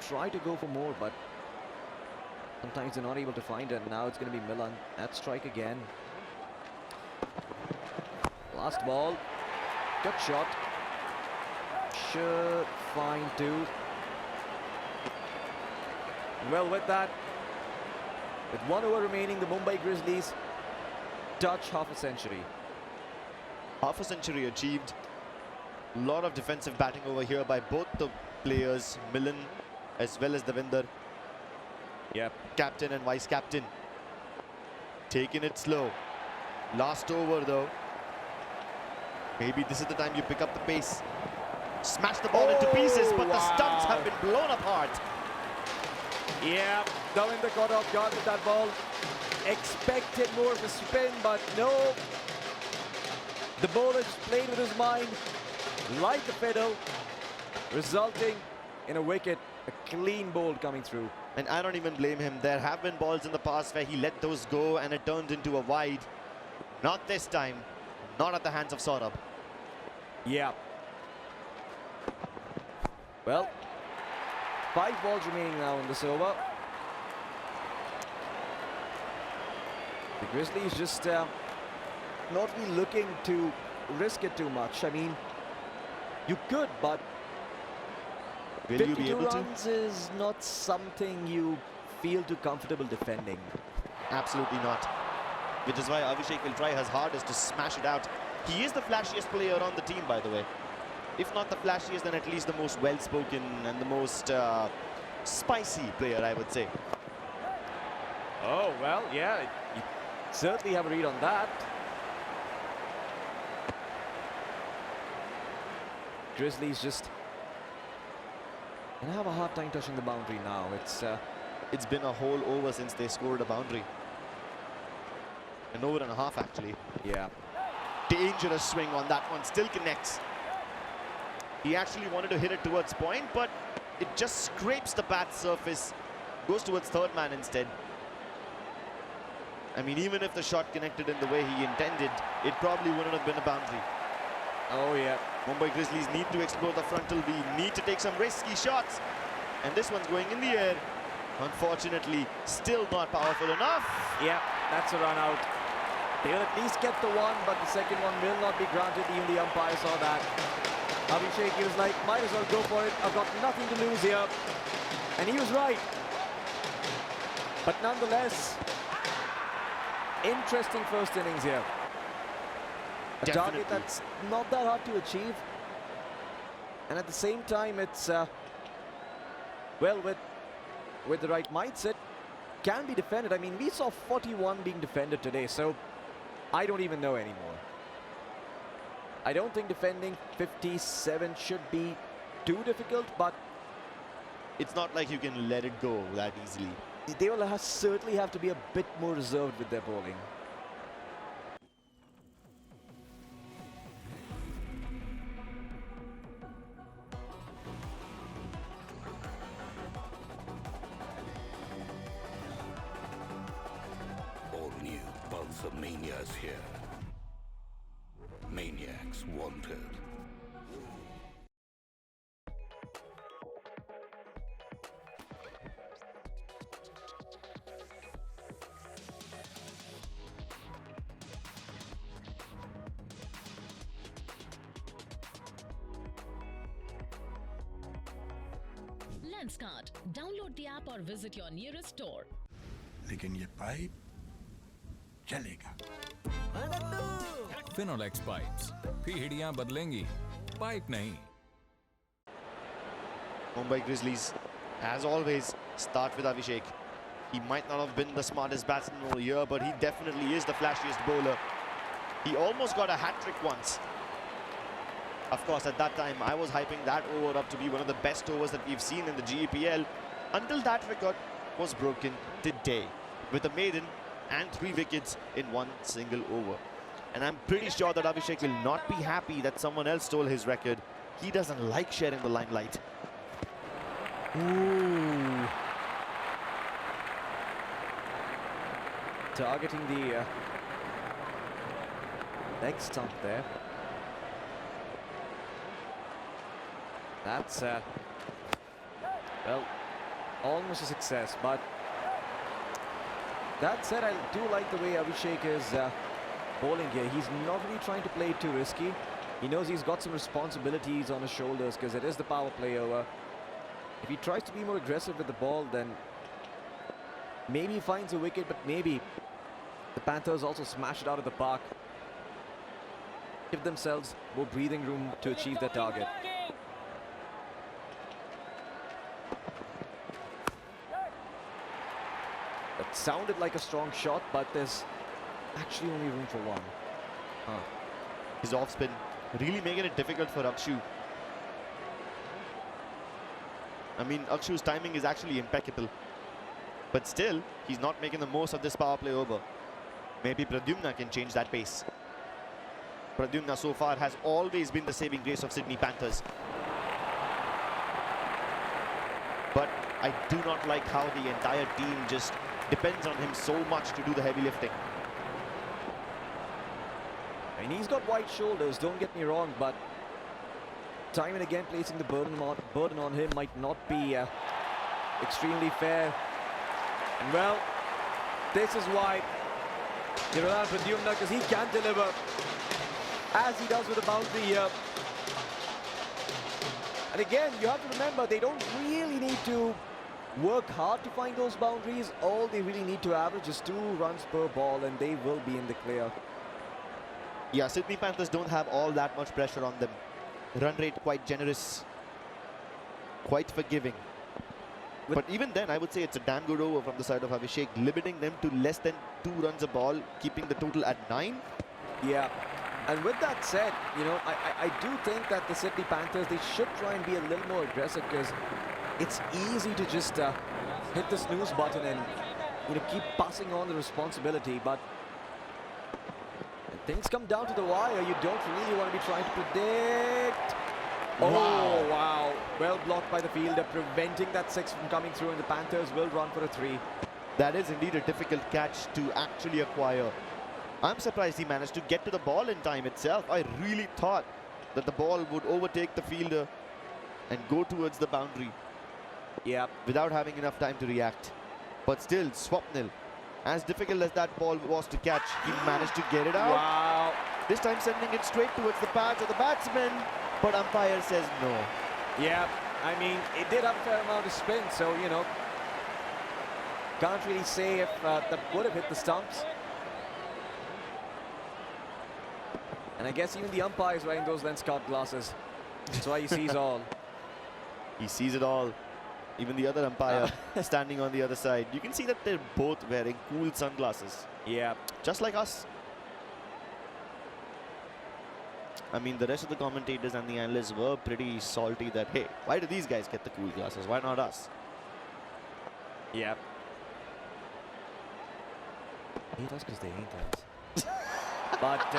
try to go for more, but sometimes they're not able to find it. Now it's going to be Milan at strike again. Last ball. Good shot. Should find 2. Well, with that, with 1 over remaining, the Mumbai Grizzlies touch half a century. Half a century achieved. A lot of defensive batting over here by both the players, Milan as well as Davinder. Yep. Captain and vice captain. Taking it slow. Last over though. Maybe this is the time you pick up the pace. Smash the ball into pieces, but the stumps have been blown apart. Yeah, Davinder got off guard with that ball. Expected more of a spin, but no. The bowler just played with his mind like a fiddle, resulting in a wicket, a clean bowl coming through. And I don't even blame him. There have been balls in the past where he let those go and it turned into a wide. Not this time. Not at the hands of Saurabh. Yeah. Well, 5 balls remaining now in this over. The Grizzlies just not really looking to risk it too much. I mean, you could, but will you be able to? 52 runs is not something you feel too comfortable defending. Absolutely not. Which is why Abhishek will try his hardest to smash it out. He is the flashiest player on the team, by the way. If not the flashiest, then at least the most well-spoken and the most spicy player, I would say. Oh, well, yeah. It certainly have a read on that. Grizzlies just gonna have a hard time touching the boundary now. It's been a whole over since they scored a boundary. An over and a half, actually. Yeah. Dangerous swing on that one, still connects. He actually wanted to hit it towards point, but it just scrapes the bat surface, goes towards third man instead. I mean, even if the shot connected in the way he intended, it probably wouldn't have been a boundary. Oh yeah. Mumbai Grizzlies need to explore the frontal. We need to take some risky shots. And this one's going in the air. Unfortunately, still not powerful enough. Yeah, that's a run out. They will at least get the one, but the second one will not be granted. Even the umpire saw that. Abhishek, he was like, might as well go for it. I've got nothing to lose here. And he was right. But nonetheless, interesting first innings here. A target that's not that hard to achieve. And at the same time, it's, well, with the right mindset, can be defended. I mean, we saw 41 being defended today, so I don't even know anymore. I don't think defending 57 should be too difficult, but it's not like you can let it go that easily. They will certainly have to be a bit more reserved with their bowling. All new Pulsar Manias here. Maniacs wanted. Lenskart. Download the app or visit your nearest store. लेकिन ये pipe चलेगा। Finolex pipes. पीढ़ियां बदलेंगी, pipe नहीं। Mumbai Grizzlies, as always, start with Abhishek. He might not have been the smartest batsman all year, but he definitely is the flashiest bowler. He almost got a hat-trick once. Of course, at that time, I was hyping that over up to be one of the best overs that we've seen in the GEPL, until that record was broken today with a maiden and 3 wickets in one single over. And I'm pretty sure that Abhishek will not be happy that someone else stole his record. He doesn't like sharing the limelight. Ooh. Targeting the leg stump there. That's, well, almost a success, but that said, I do like the way Abhishek is bowling here. He's not really trying to play it too risky. He knows he's got some responsibilities on his shoulders because it is the power play over. If he tries to be more aggressive with the ball, then maybe he finds a wicket, but maybe the Panthers also smash it out of the park. Give themselves more breathing room to achieve their target. That sounded like a strong shot, but there's actually only room for one. His off spin really making it difficult for Akshu. I mean, Akshu's timing is actually impeccable. But still, he's not making the most of this power play over. Maybe Pradyumna can change that pace. Pradyumna so far has always been the saving grace of Sydney Panthers. But I do not like how the entire team just depends on him so much to do the heavy lifting. I mean, he's got wide shoulders, don't get me wrong, but time and again placing the burden on him might not be extremely fair. And well, this is why you rely on Pradyumna, because he can deliver, as he does with the boundary here. And again, you have to remember, they don't really need to work hard to find those boundaries. All they really need to average is 2 runs per ball, and they will be in the clear. Yeah, Sydney Panthers don't have all that much pressure on them. Run rate quite generous, quite forgiving. But even then, I would say it's a damn good over from the side of Abhishek, limiting them to less than 2 runs a ball, keeping the total at 9. Yeah. And with that said, you know, I do think that the Sydney Panthers, they should try and be a little more aggressive, because it's easy to just hit the snooze button and, you know, keep passing on the responsibility. But when things come down to the wire, you don't really want to be trying to predict. Oh, wow. Well blocked by the fielder, preventing that 6 from coming through, and the Panthers will run for a 3. That is indeed a difficult catch to actually acquire. I'm surprised he managed to get to the ball in time itself. I really thought that the ball would overtake the fielder and go towards the boundary. Yeah. Without having enough time to react. But still, Swapnil, as difficult as that ball was to catch, he managed to get it out. Wow. This time sending it straight towards the pads of the batsman, but umpire says no. Yeah, I mean, it did have a fair amount of spin, so, you know, can't really say if that would have hit the stumps. And I guess even the umpire's wearing those lens-card glasses. That's why he sees all. He sees it all. Even the other umpire standing on the other side. You can see that they're both wearing cool sunglasses. Yeah. Just like us. I mean, the rest of the commentators and the analysts were pretty salty that, hey, why do these guys get the cool glasses? Why not us? Yeah. Hate us because they ain't us. But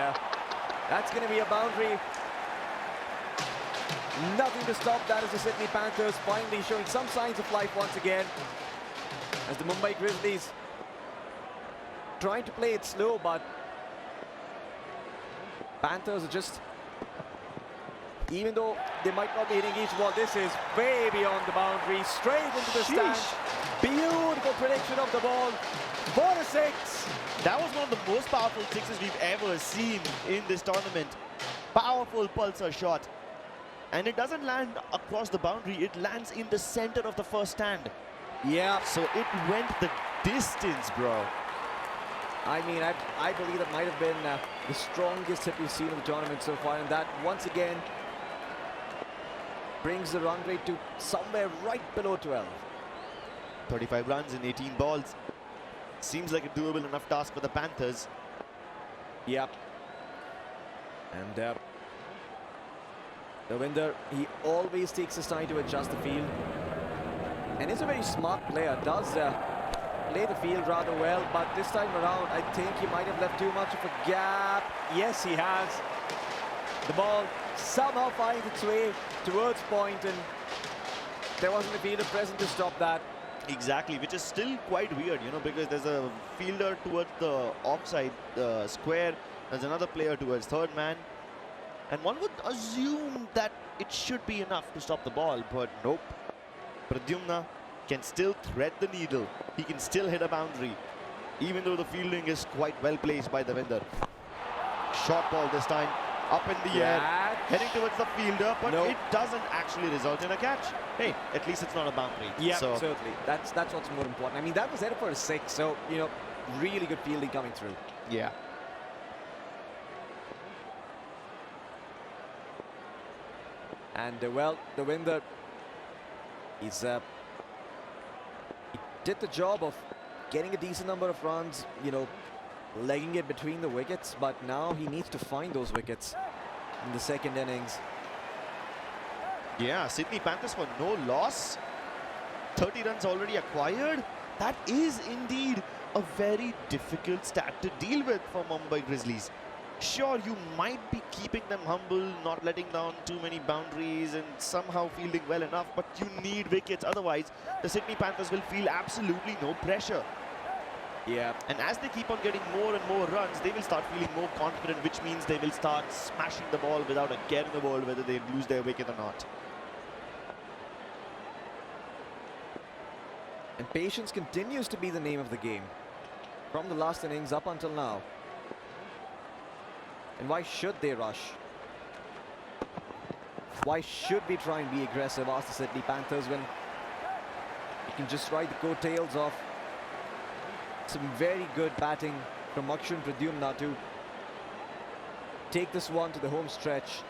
that's going to be a boundary. Nothing to stop that as the Sydney Panthers finally showing some signs of life once again. As the Mumbai Grizzlies trying to play it slow, but Panthers are just, even though they might not be hitting each ball, this is way beyond the boundary, straight into the stand. Beautiful prediction of the ball. 4-6. That was one of the most powerful sixes we've ever seen in this tournament. Powerful pulsar shot. And it doesn't land across the boundary, it lands in the center of the first stand. Yeah. So it went the distance, bro. I mean, I believe that might have been the strongest hit we've seen in the tournament so far, and that once again brings the run rate to somewhere right below 12. 35 runs in 18 balls. Seems like a doable enough task for the Panthers. Yep. And Ravinder, he always takes his time to adjust the field. And he's a very smart player, does play the field rather well, but this time around, I think he might have left too much of a gap. Yes, he has. The ball somehow finds its way towards point, and there wasn't a fielder present to stop that. Exactly, which is still quite weird, you know, because there's a fielder towards the offside square, there's another player towards third man, and one would assume that it should be enough to stop the ball, but nope. Pradyumna can still thread the needle. He can still hit a boundary, even though the fielding is quite well placed by the vendor. Short ball this time, up in the air, heading towards the fielder, but it doesn't actually result in a catch. Hey, at least it's not a boundary. Yeah, so certainly. That's what's more important. I mean, that was headed for a 6, so, you know, really good fielding coming through. Yeah. And, well, the winner, he did the job of getting a decent number of runs, you know, legging it between the wickets, but now he needs to find those wickets in the second innings. Yeah, Sydney Panthers for no loss. 30 runs already acquired. That is indeed a very difficult stat to deal with for Mumbai Grizzlies. Sure, you might be keeping them humble, not letting down too many boundaries and somehow fielding well enough, but you need wickets. Otherwise, the Sydney Panthers will feel absolutely no pressure. Yeah. And as they keep on getting more and more runs, they will start feeling more confident, which means they will start smashing the ball without a care in the world whether they lose their wicket or not. And patience continues to be the name of the game from the last innings up until now. And why should they rush? Why should we try and be aggressive, ask the Sydney Panthers, when you can just ride the coattails of some very good batting from Akshan Pradyumna to take this one to the home stretch.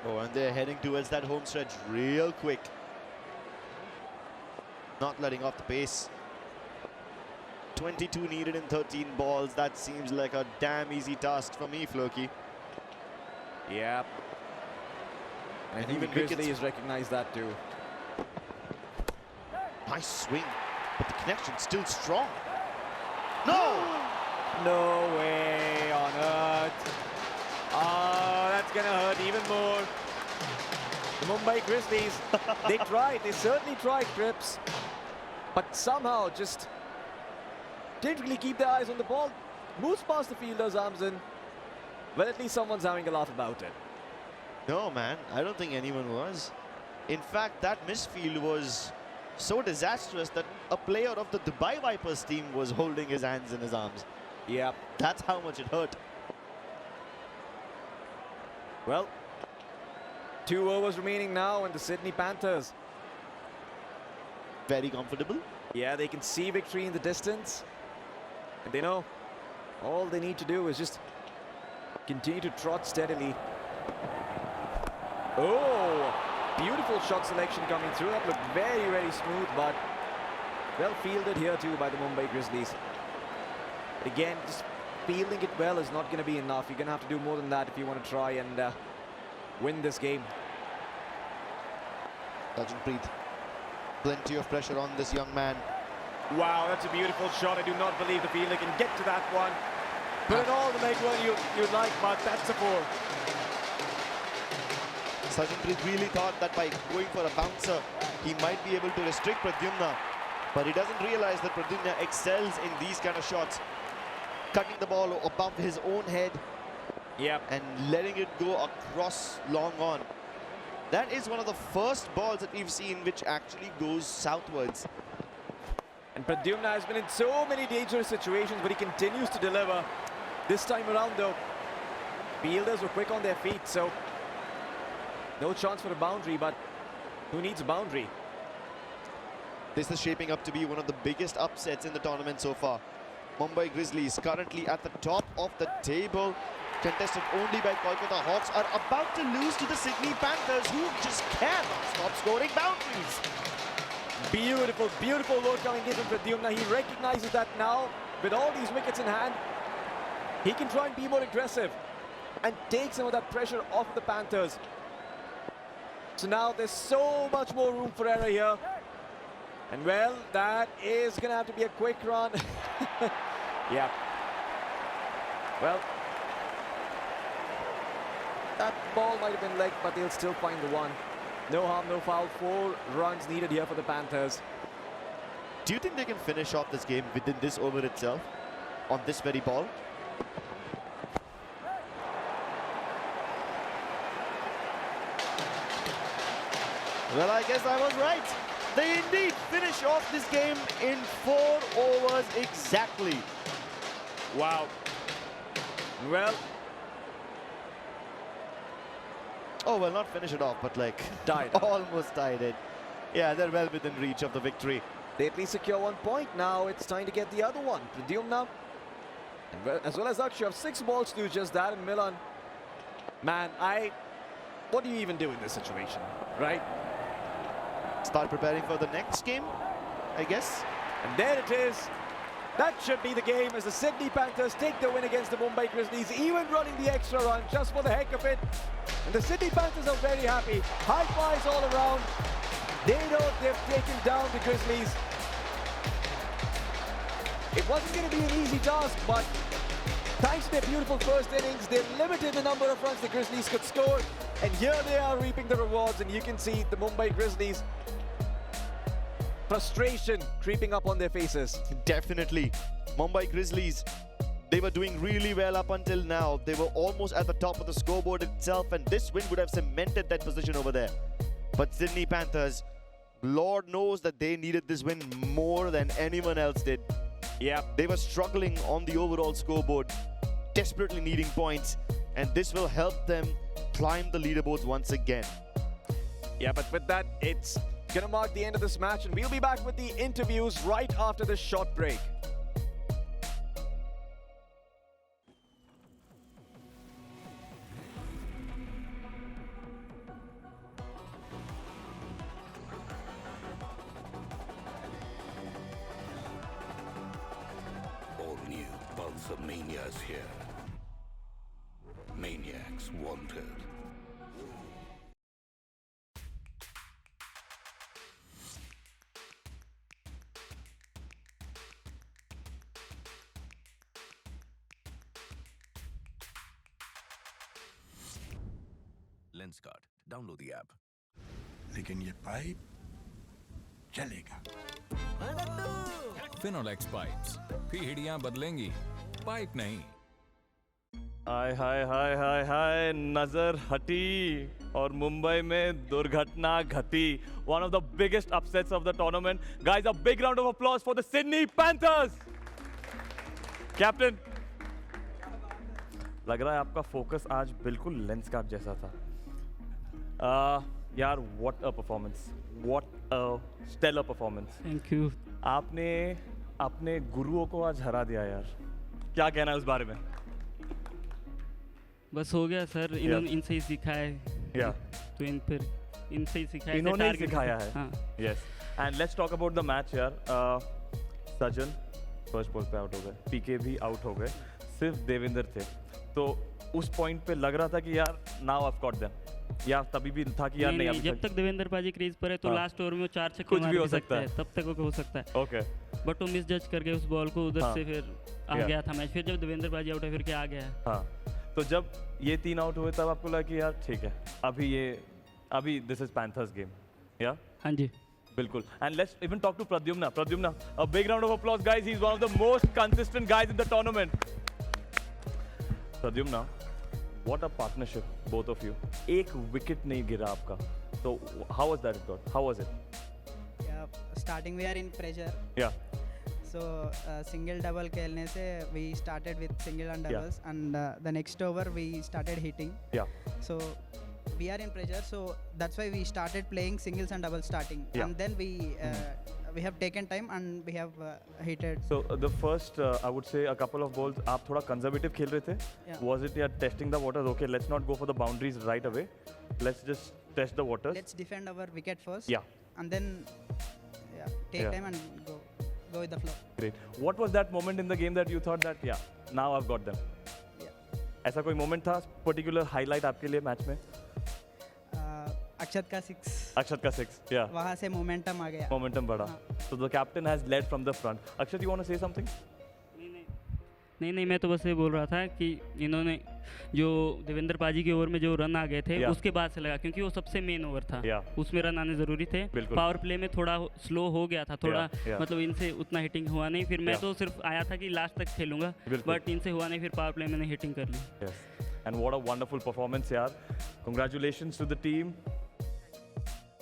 Oh, and they're heading towards that home stretch real quick. not letting off the pace. 22 needed in 13 balls. That seems like a damn easy task for me, Floki. Yeah. And even Grizzlies recognize that too. Nice swing, but the connection's still strong. No! No way on earth. Oh, that's gonna hurt even more. The Mumbai Grizzlies, they certainly tried, Crips. But somehow just didn't really keep their eyes on the ball. Moves past the fielder's arms in. Well, at least someone's having a laugh about it. No, man, I don't think anyone was. In fact, that misfield was so disastrous that a player of the Dubai Vipers team was holding his hands in his arms. Yeah. That's how much it hurt. Well, 2 overs remaining now, and the Sydney Panthers. Very comfortable. Yeah, they can see victory in the distance. And they know all they need to do is just continue to trot steadily. Oh, beautiful shot selection coming through. That looked very, very smooth, but well fielded here too by the Mumbai Grizzlies. But again, just fielding it well is not going to be enough. You're going to have to do more than that if you want to try and win this game. Chhatrapati, plenty of pressure on this young man. Wow, that's a beautiful shot. I do not believe the fielder can get to that one. Put it all to make one you'd like, but that's a 4. Chhatrapati really thought that by going for a bouncer, he might be able to restrict Pradyumna. But he doesn't realize that Pradyumna excels in these kind of shots. Cutting the ball above his own head. Yep. And letting it go across long on. That is one of the first balls that we've seen which actually goes southwards. And Pradyumna has been in so many dangerous situations, but he continues to deliver. This time around, though, fielders were quick on their feet, so no chance for a boundary, but who needs a boundary? This is shaping up to be one of the biggest upsets in the tournament so far. Mumbai Grizzlies currently at the top of the table, contested only by Kolkata Hawks, are about to lose to the Sydney Panthers, who just cannot stop scoring boundaries. Beautiful, beautiful work coming in from Pradyumna. He recognizes that now, with all these wickets in hand, he can try and be more aggressive and take some of that pressure off the Panthers. So now there's so much more room for error here. And well, that is going to have to be a quick run. Yeah. Well, that ball might have been legged, but they'll still find the one. No harm, no foul. 4 runs needed here for the Panthers. Do you think they can finish off this game within this over itself, on this very ball? Well, I guess I was right. They indeed finish off this game in 4 overs exactly. Wow. Well. Oh, well, not finish it off, but like almost tied it. Yeah, they're well within reach of the victory. They at least secure 1 point. Now it's time to get the other one. Pradyumna, and as well as Akshay, have 6 balls to do just that. And Milan, man, what do you even do in this situation, right? Start preparing for the next game, I guess. And there it is. That should be the game as the Sydney Panthers take the win against the Mumbai Grizzlies, even running the extra run just for the heck of it. And the Sydney Panthers are very happy. High fives all around. They know they've taken down the Grizzlies. It wasn't going to be an easy task, but thanks to their beautiful first innings, they limited the number of runs the Grizzlies could score. And here they are reaping the rewards, and you can see the Mumbai Grizzlies, frustration creeping up on their faces. Definitely. Mumbai Grizzlies, they were doing really well up until now. They were almost at the top of the scoreboard itself, and this win would have cemented that position over there. But Sydney Panthers, Lord knows that they needed this win more than anyone else did. Yeah. They were struggling on the overall scoreboard, desperately needing points, and this will help them climb the leaderboards once again. Yeah, but with that, it's gonna mark the end of this match, and we'll be back with the interviews right after this short break. bouncer manias here. Maniacs wanted. Lenskart. Download the app. लेकिन ये pipe चलेगा। Finolex pipes. पीढ़ियां बदलेंगी, pipe नहीं। हाय हाय हाय हाय हाय, नजर हटी और मुंबई में दुर्घटना घटी. One of the biggest upsets of the tournament. Guys, a big round of applause for the Sydney Panthers. Captain, लग रहा है आपका फोकस आज बिल्कुल लेंसकार्ट जैसा था. यार, what a performance. What a stellar performance. Thank you. आपने अपने गुरुओं को आज हरा दिया यार. क्या कहना है उस बारे में? बस हो गया सर, इनसे ही सीखा है. तो इनसे ही सीखा है. इन्होंने ही सिखाया है. हाँ. Yes. And let's talk about the match यार. सजन फर्स्ट बॉल पे आउट हो गए, पीके भी आउट हो गए, सिर्फ देवेंद्र थे. तो उस पॉइंट पे लग रहा था कि यार नाउ I've got them. या तभी भी था कि यार नहीं, जब तक देवेंद्र पाजी क्रीज पर है तो लास्ट ओवर में वो 4 छक्के कुछ भी हो सकता है, तब तक वो हो सकता है. ओके. बट वो मिस जज कर गए उस बॉल को, उधर से फिर आ गया था मैच. फिर जब देवेंद्र पाजी आउट है फिर क्या आ गया है. हाँ, तो जब ये 3 आउट हुए तब आपको लगा कि यार ठीक है, अभी दिस इज पैंथर्स गेम. या हाँ जी, बिल्कुल. And let's even talk to Pradyumna. A big round of applause guys. He is one of the most consistent guys in the tournament. Pradyumna, what a partnership, both of you. एक wicket नहीं गिरा आपका. So how was that got? How was it? Yeah, starting we are in pressure. Yeah. So single double खेलने से we started with single and doubles, and the next over we started hitting. Yeah. So we are in pressure, so that's why we started playing singles and doubles starting, and then we have taken time and we have hitted. So the first I would say a couple of balls आप थोड़ा conservative खेल रहे थे. Was it testing the waters? Okay, let's not go for the boundaries right away. Let's just test the waters. Let's defend our wicket first. Yeah. And then take time and go with the flow. Great. What was that moment in the game that you thought that now I've got them? ऐसा कोई moment था particular highlight आपके लिए match में? अक्षत का 6. Yeah. वहाँ से momentum आ गया. Momentum बढ़ा. So the captain has led from the front. Akshat, you want to say something? नहीं, मैं तो बस ये बोल रहा था कि इन्होंने जो देवेंद्र पाजी के ओवर में जो रन आ गए थे उसके बाद से लगा, क्योंकि वो सबसे मेन ओवर था. उसमें रन आने ज़रूरी थे. पावर प्ले में थोड़ा स्लो हो गया था, थोड़ा मतलब इनसे उतना हिटिंग हुआ नहीं. फिर मैं तो सिर्फ आया था कि लास्ट तक खेलूंगा, बट इनसे हुआ नहीं. फिर पावर प्ले मैंने हिटिंग कर ली. And what a wonderful performance यार. Congratulations to the team.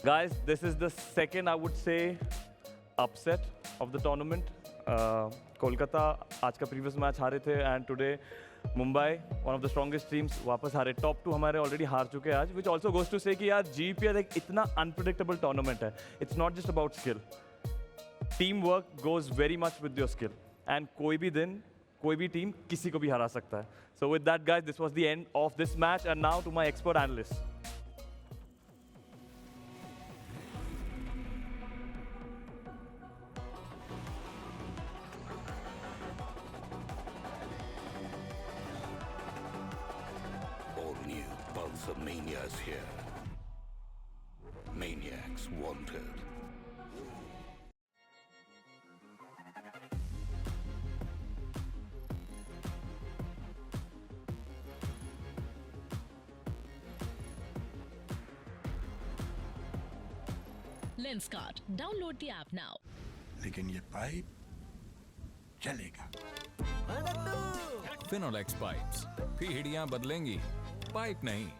Guys, this is the second, I would say, upset of the tournament. Kolkata आज का previous match हारे थे, and today Mumbai, one of the strongest teams, वापस हारे. Top 2 हमारे already हार चुके हैं आज, which also goes to say कि यार GEPL एक इतना unpredictable tournament है. It's not just about skill. Teamwork goes very much with your skill, and कोई भी दिन कोई भी team किसी को भी हरा सकता है. So with that, guys, this was the end of this match, and now to my expert analysts. Bouncer manias here. Maniacs wanted. Lenskart. Download the app now. लेकिन ये पाइप चलेगा। Finolex pipes. पीढ़ियां बदलेंगी, पाइप नहीं.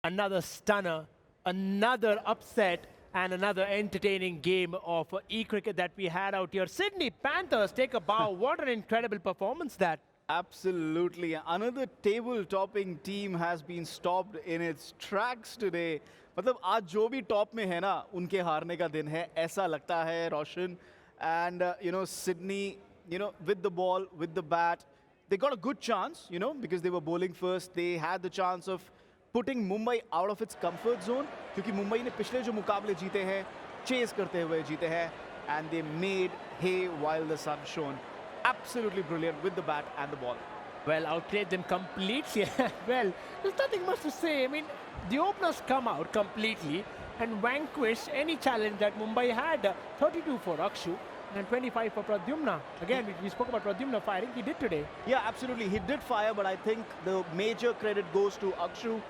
Another stunner, another upset, and another entertaining game of e-cricket that we had out here. Sydney Panthers take a bow. What an incredible performance that. Absolutely. Another table-topping team has been stopped in its tracks today. मतलब आज जो भी top में है ना, उनके हारने का दिन है, ऐसा लगता है रोशन. And Sydney, with the ball, with the bat, they got a good chance, because they were bowling first. They had the chance of putting Mumbai out of its comfort zone, क्योंकि मुंबई ने पिछले जो मुकाबले जीते हैं, chase करते हुए जीते हैं, and they made hay while the sun shone. Absolutely brilliant with the bat and the ball. Well, outplayed them completely. Well, there's nothing much to say. I mean, the openers come out completely and vanquish any challenge that Mumbai had. 32 for Akshu and 25 for Pradyumna. Again, we spoke about Pradyumna firing. He did today. Yeah, absolutely. He did fire, but I think the major credit goes to Akshu.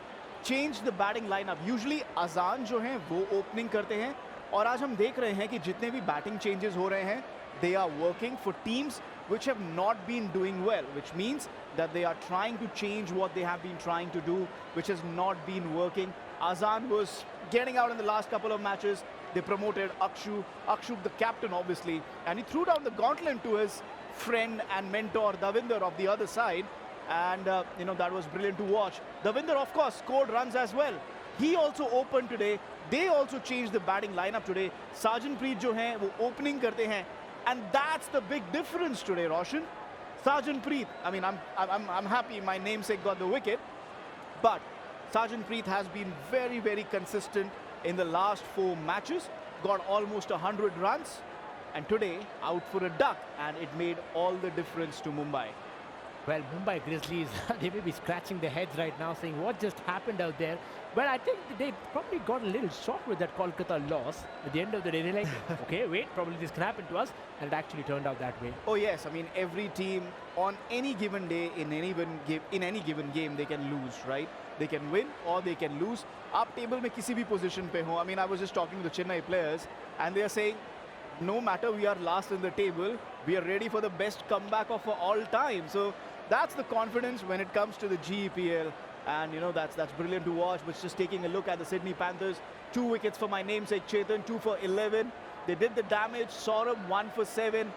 Change the batting lineup. Usually Azan जो हैं वो opening करते हैं और आज हम देख रहे हैं कि जितने भी batting changes हो रहे हैं, they are working for teams which have not been doing well, which means that they are trying to change what they have been trying to do, which has not been working. Azan was getting out in the last couple of matches. They promoted Akshu, the captain obviously, and he threw down the gauntlet to his friend and mentor Davinder of the other side, and that was brilliant to watch. Davinder of course scored runs as well. He also opened today. They also changed the batting lineup today. Sarjanpreet jo hain wo opening karte hain, and that's the big difference today, Roshan. Sarjanpreet, I mean, I'm happy my namesake got the wicket, but Sarjanpreet has been very, very consistent in the last 4 matches, got almost 100 runs, and today out for a duck, and it made all the difference to Mumbai. Well, Mumbai Grizzlies, they may be scratching their heads right now saying what just happened out there. Well, I think they probably got a little shocked with that Kolkata loss. At the end of the day, they're like, okay, wait, probably this can happen to us. And it actually turned out that way. Oh yes, I mean, every team on any given day, in any given game, they can lose, right? They can win or they can lose. Aap table mein kisi bhi position pe ho. I mean, I was just talking to the Chennai players and they are saying, no matter we are last in the table, we are ready for the best comeback of all time. So that's the confidence when it comes to the GEPL. And that's brilliant to watch. But just taking a look at the Sydney Panthers, 2 wickets for my namesake Chetan, 2 for 11. They did the damage. Saurabh 1 for 7.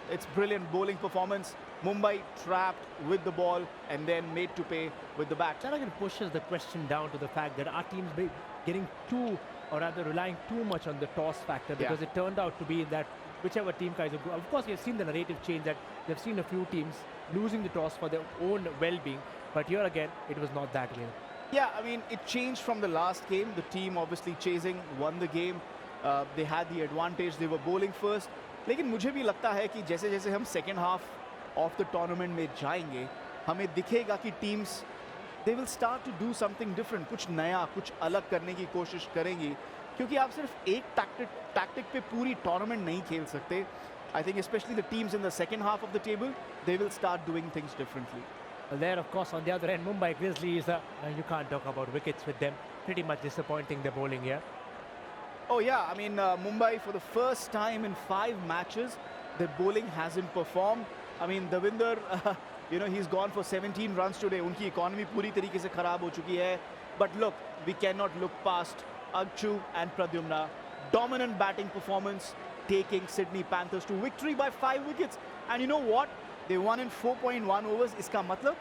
It's brilliant bowling performance. Mumbai trapped with the ball and then made to pay with the bat. That again pushes the question down to the fact that our team's getting too, or rather relying too much on the toss factor, because it turned out to be that whichever team guys are good. Of course, we have seen the narrative change, that they've seen a few teams losing the toss for their own well-being. But here again, it was not that way. Yeah, I mean, it changed from the last game. The team obviously chasing won the game. They had the advantage. They were bowling first. लेकिन मुझे भी लगता है कि जैसे जैसे हम second half of the tournament में जाएंगे, हमें दिखेगा कि teams they will start to do something different. कुछ नया, कुछ अलग करने की कोशिश करेंगी. क्योंकि आप सिर्फ एक tactic पे पूरी tournament नहीं खेल सकते. I think especially the teams in the second half of the table, they will start doing things differently. Well, there, of course, on the other end, Mumbai Grizzlies, you can't talk about wickets with them. Pretty much disappointing the bowling here. Oh, yeah. I mean, Mumbai, for the first time in 5 matches, the bowling hasn't performed. I mean, Davinder, he's gone for 17 runs today. Unki economy puri tarike se kharab ho chuki hai. But look, we cannot look past Akshu and Pradyumna. Dominant batting performance, taking Sydney Panthers to victory by 5 wickets. And you know what? They won in 4.1 overs. Iska matlab,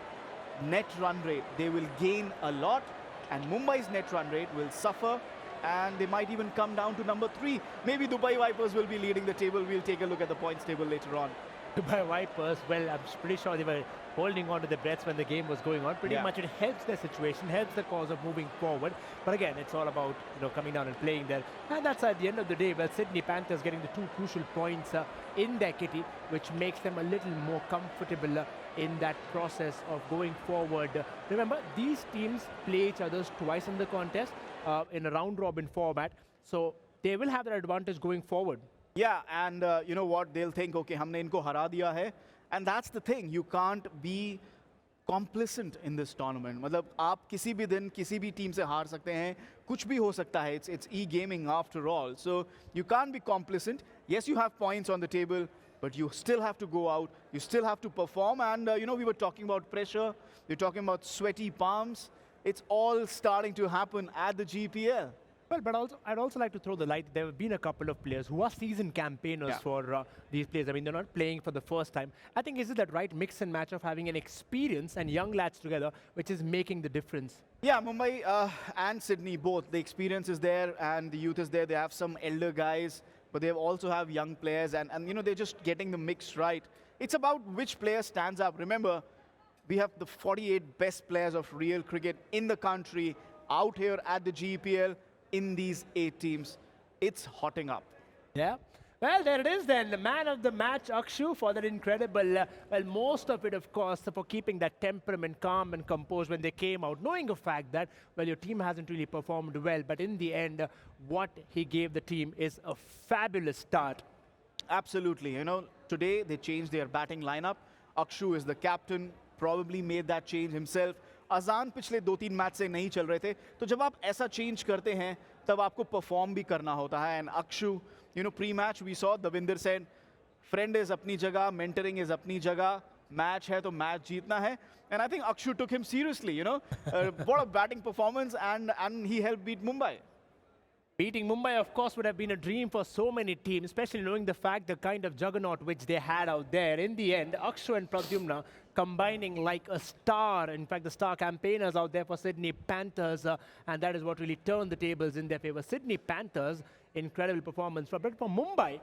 net run rate. They will gain a lot, and Mumbai's net run rate will suffer, and they might even come down to number 3. Maybe Dubai Vipers will be leading the table. We'll take a look at the points table later on. Dubai Vipers, well, I'm pretty sure they were holding on to their breaths when the game was going on. Pretty much it helps their situation, helps the cause of moving forward. But again, it's all about coming down and playing there. And that's at the end of the day, well, Sydney Panthers getting the 2 crucial points in their kitty, which makes them a little more comfortable in that process of going forward. Remember, these teams play each other twice in the contest in a round-robin format. So they will have that advantage going forward. Yeah, and you know what? They'll think, okay, humne inko hara diya hai. And that's the thing. You can't be complacent in this tournament. मतलब आप किसी भी दिन किसी भी team से हार सकते हैं. कुछ भी हो सकता है. It's e-gaming after all. So you can't be complacent. Yes, you have points on the table, but you still have to go out. You still have to perform. And we were talking about pressure. We're talking about sweaty palms. It's all starting to happen at the GPL. Well, but I'd also like to throw the light. There have been a couple of players who are seasoned campaigners for these players. I mean, they're not playing for the first time. I think is it that right mix and match of having an experience and young lads together, which is making the difference? Yeah, Mumbai and Sydney both. The experience is there and the youth is there. They have some elder guys, but they also have young players, and they're just getting the mix right. It's about which player stands up. Remember, we have the 48 best players of real cricket in the country out here at the GEPL. In these 8 teams, it's hotting up. Yeah. Well, there it is then, the man of the match, Akshu, for that incredible, well, most of it, of course, for keeping that temperament calm and composed when they came out, knowing the fact that, well, your team hasn't really performed well, but in the end, what he gave the team is a fabulous start. Absolutely. You know, today they changed their batting lineup. Akshu is the captain, probably made that change himself. अजान पिछले 2-3 match से नहीं चल रहे थे, तो जब आप ऐसा चेंज करते हैं तब आपको परफॉर्म भी करना होता है. And Akshu, you know, pre match we saw Davinder Sen, friend is अपनी जगह, मेंटरिंग इज अपनी जगह, मैच है तो मैच जीतना है. And I think Akshu took him seriously, you know. What a batting performance, and he helped beat Mumbai. Beating Mumbai, of course, would have been a dream for so many teams, especially knowing the fact, the kind of juggernaut which they had out there. In the end, Akshu and Pradyumna combining like a star. In fact, the star campaigners out there for Sydney Panthers, and that is what really turned the tables in their favor. Sydney Panthers, incredible performance. But for Mumbai,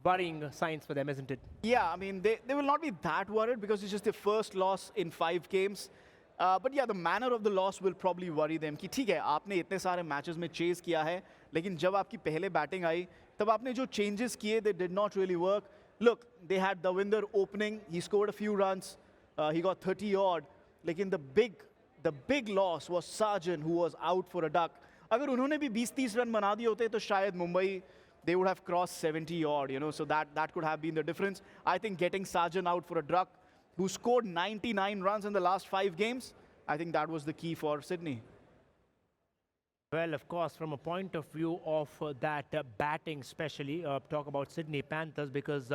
worrying signs for them, isn't it? Yeah, I mean, they will not be that worried because it's just their first loss in 5 games. But yeah, the manner of the loss will probably worry them. कि ठीक है, आपने इतने सारे matches में chase किया है, लेकिन जब आपकी पहले बैटिंग आई, तब आपने जो चेंजेस किए, they did not really work. Look, they had Davinder opening, he scored a few runs, he got 30 odd. लेकिन the big loss was Sarjan, who was out for a duck. अगर उन्होंने भी 20-30 run बना दिए होते, तो शायद Mumbai, they would have crossed 70 odd, you know. So that could have been the difference. I think getting Sarjan out for a duck, who scored 99 runs in the last 5 games, I think that was the key for Sydney. Well, of course, from a point of view of that batting especially, talk about Sydney Panthers, because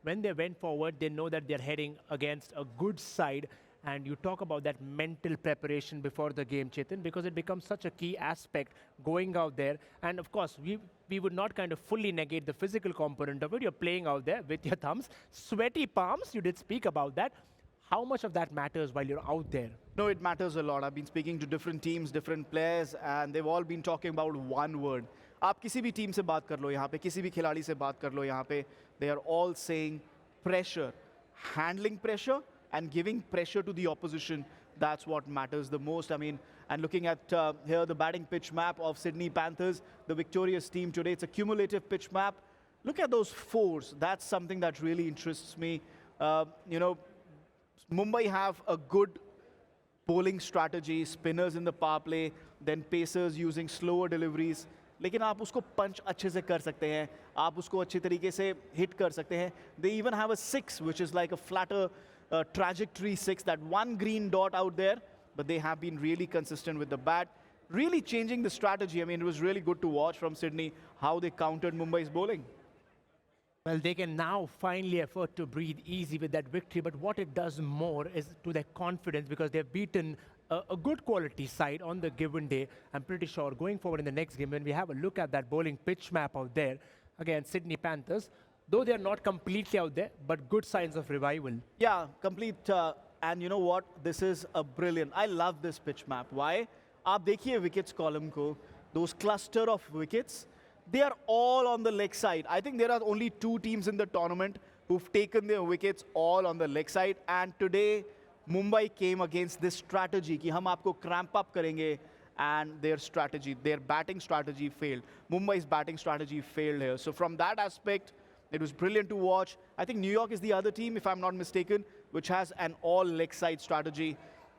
when they went forward, they know that they're heading against a good side. And you talk about that mental preparation before the game, Chetan, because it becomes such a key aspect going out there. And of course, we would not kind of fully negate the physical component of it. You're playing out there with your thumbs, sweaty palms, you did speak about that. How much of that matters while you're out there? No, it matters a lot. I've been speaking to different teams, different players, and they've all been talking about one word. आप किसी भी team से बात कर लो यहाँ पे, किसी भी खिलाड़ी से बात कर लो यहाँ पे, they are all saying pressure. Handling pressure and giving pressure to the opposition, that's what matters the most. I mean, and looking at here the batting pitch map of Sydney Panthers, the victorious team today, it's a cumulative pitch map. Look at those 4s. That's something that really interests me. You know, Mumbai have a good bowling strategy, spinners in the power play, then pacers using slower deliveries. लेकिन आप उसको पंच अच्छे से कर सकते हैं, आप उसको अच्छे तरीके से हिट कर सकते हैं. They even have a 6, which is like a flatter trajectory 6, that one green dot out there, but they have been really consistent with the bat, really changing the strategy. I mean, it was really good to watch from Sydney how they countered Mumbai's bowling. Well, they can now finally afford to breathe easy with that victory, but what it does more is to their confidence, because they've beaten a good quality side on the given day. I'm pretty sure going forward in the next game, when we have a look at that bowling pitch map out there, again, Sydney Panthers, though they're not completely out there, but good signs of revival. Yeah, complete. And you know what? This is a brilliant. I love this pitch map. Why? आप देखिए wickets column को, those cluster of wickets, they are all on the leg side. I think there are only 2 teams in the tournament who've taken their wickets all on the leg side. And today, Mumbai came against this strategy कि हम आपको cramp up करेंगे, and their strategy, their batting strategy failed. Mumbai's batting strategy failed here. So from that aspect, it was brilliant to watch. I think New York is the other team, if I'm not mistaken, which has an all leg side strategy.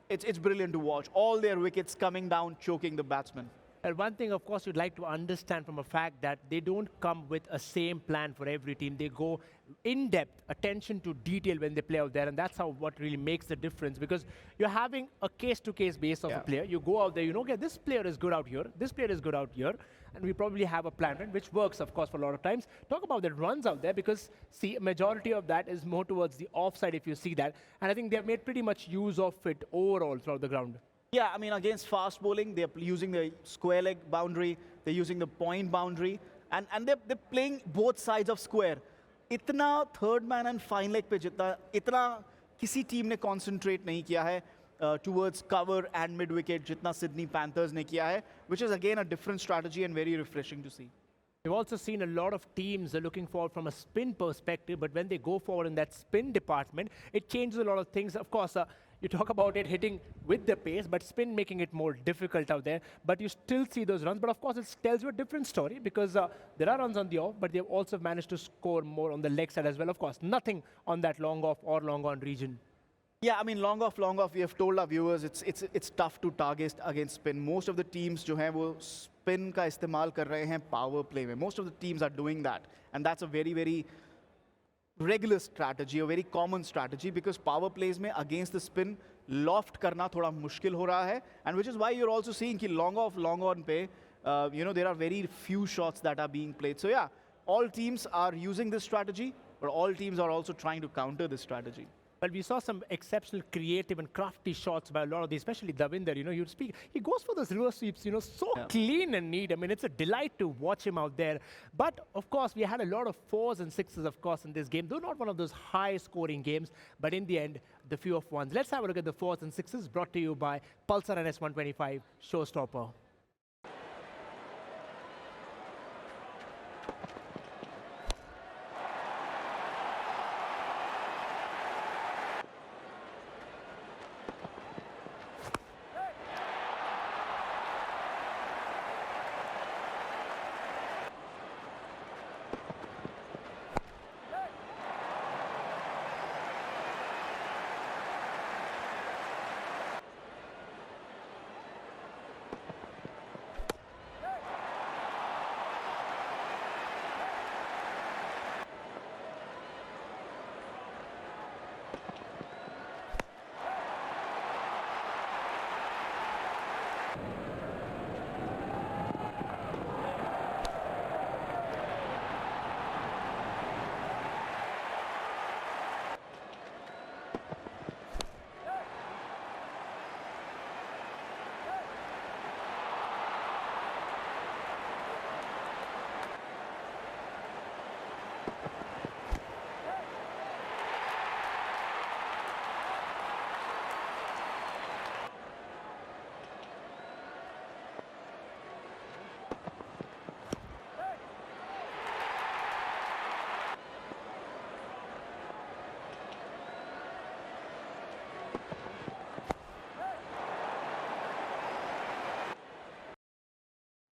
It's brilliant to watch. All their wickets coming down, choking the batsman. And one thing, of course, you'd like to understand from a fact that they don't come with a same plan for every team. They go in-depth, attention to detail when they play out there, and that's how what really makes the difference, because you're having a case-to-case base of a player. You go out there, you know, okay, this player is good out here, this player is good out here, and we probably have a plan, right, which works, of course, for a lot of times. Talk about the runs out there, because, see, a majority of that is more towards the offside, if you see that, and I think they've made pretty much use of it overall throughout the ground. Yeah, I mean, against fast bowling, they're using the square leg boundary, they're using the point boundary, and they're playing both sides of square. इतना third man and fine leg पे इतना किसी team ने concentrate नहीं किया है towards cover and mid wicket जितना Sydney Panthers ने किया है, which is again a different strategy and very refreshing to see. We've also seen a lot of teams looking forward from a spin perspective, but when they go forward in that spin department, it changes a lot of things. Of course, You talk about it hitting with the pace, but spin making it more difficult out there. But you still see those runs. But of course, it tells you a different story because there are runs on the off, but they've also managed to score more on the leg side as well. Of course, nothing on that long off or long on region. Yeah, I mean, long off, we have told our viewers it's tough to target against spin. Most of the teams जो हैं वो spin का इस्तेमाल कर रहे हैं power play में. Most of the teams are doing that, and that's a very, very regular strategy, a very common strategy, because power plays में against the spin loft करना थोड़ा मुश्किल हो रहा है, and which is why you're also seeing कि long off, long on पे, there are very few shots that are being played. So yeah, all teams are using this strategy, but all teams are also trying to counter this strategy. But we saw some exceptional creative and crafty shots by a lot of these, especially Davinder, you'd speak. He goes for those reverse sweeps, so clean and neat. I mean, it's a delight to watch him out there. But, of course, we had a lot of 4s and 6s, of course, in this game. Though not one of those high-scoring games, but in the end, the few of 1s. Let's have a look at the 4s and 6s brought to you by Pulsar NS125 Showstopper.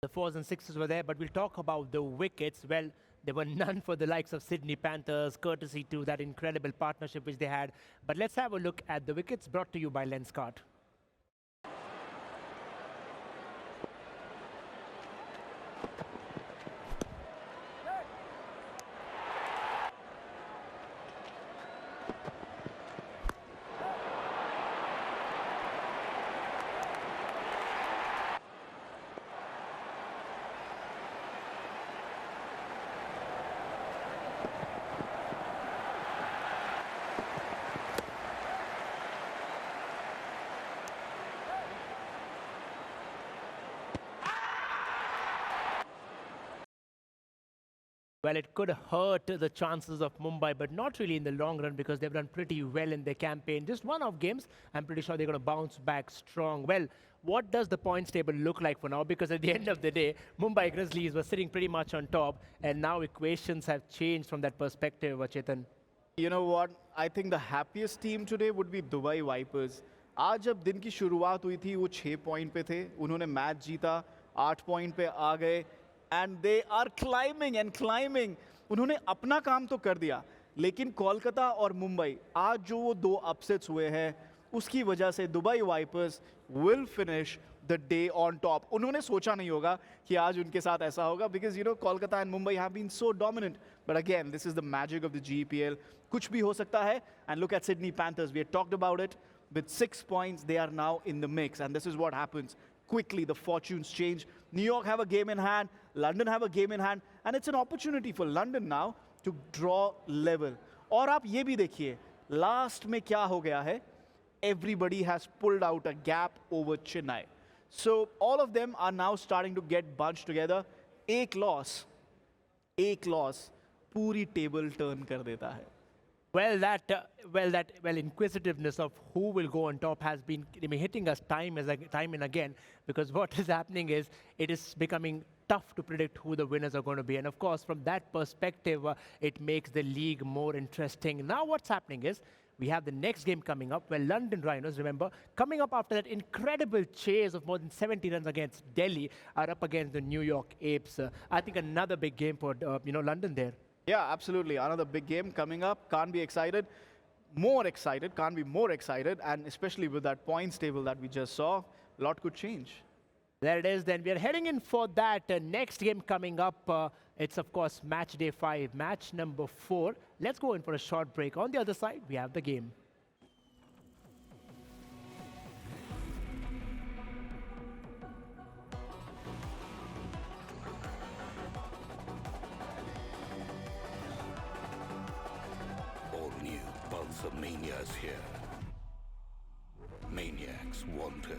The 4s and 6s were there, but we'll talk about the wickets. Well, there were none for the likes of Sydney Panthers, courtesy to that incredible partnership which they had. But let's have a look at the wickets brought to you by Lenskart. Well, it could hurt the chances of Mumbai, but not really in the long run because they've done pretty well in their campaign. Just one-off games, I'm pretty sure they're going to bounce back strong. Well, what does the points table look like for now? Because at the end of the day, Mumbai Grizzlies were sitting pretty much on top, and now equations have changed from that perspective, Chetan. You know what? I think the happiest team today would be Dubai Vipers. आज जब दिन की शुरुआत हुई थी वो 6 point पे थे, उन्होंने मैच जीता, 8 पॉइंट पे आ गए, and they are climbing and climbing. उन्होंने अपना काम तो कर दिया, लेकिन कोलकाता और मुंबई आज जो वो 2 अपसेट्स हुए हैं उसकी वजह से Dubai Vipers will finish the day on top. उन्होंने सोचा नहीं होगा कि आज उनके साथ ऐसा होगा because Kolkata and Mumbai have been so dominant. But again, this is the magic of the GEPL. कुछ भी हो सकता है. And look at Sydney Panthers. We had talked about it. With 6 points, they are now in the mix. And this is what happens. Quickly, the fortunes change. New York have a game in hand. London have a game in hand. And it's an opportunity for London now to draw level. और आप ये भी देखिए, last में क्या हो गया है? Everybody has pulled out a gap over Chennai. So all of them are now starting to get bunched together. एक loss, पूरी table turn कर देता है. Well, that inquisitiveness of who will go on top has been hitting us time and again, because what is happening is it is becoming tough to predict who the winners are going to be. And of course, from that perspective, it makes the league more interesting. Now what's happening is we have the next game coming up where London Rhinos, remember, coming up after that incredible chase of more than 70 runs against Delhi, are up against the New York Apes. I think another big game for London there. Yeah, absolutely. Another big game coming up. Can't be excited. More excited. Can't be more excited. And especially with that points table that we just saw, a lot could change. There it is then. We are heading in for that next game coming up. It's, of course, match day 5, match number 4. Let's go in for a short break. On the other side, we have the game. All new Pulsar Mania is here. Maniacs wanted.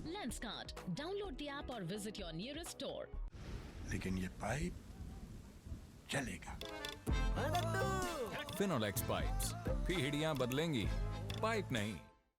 Lenskart. Download the app or visit your nearest store. लेकिन ये pipe चलेगा। Finolex pipes, पीढ़ियां बदलेंगी, pipe नहीं।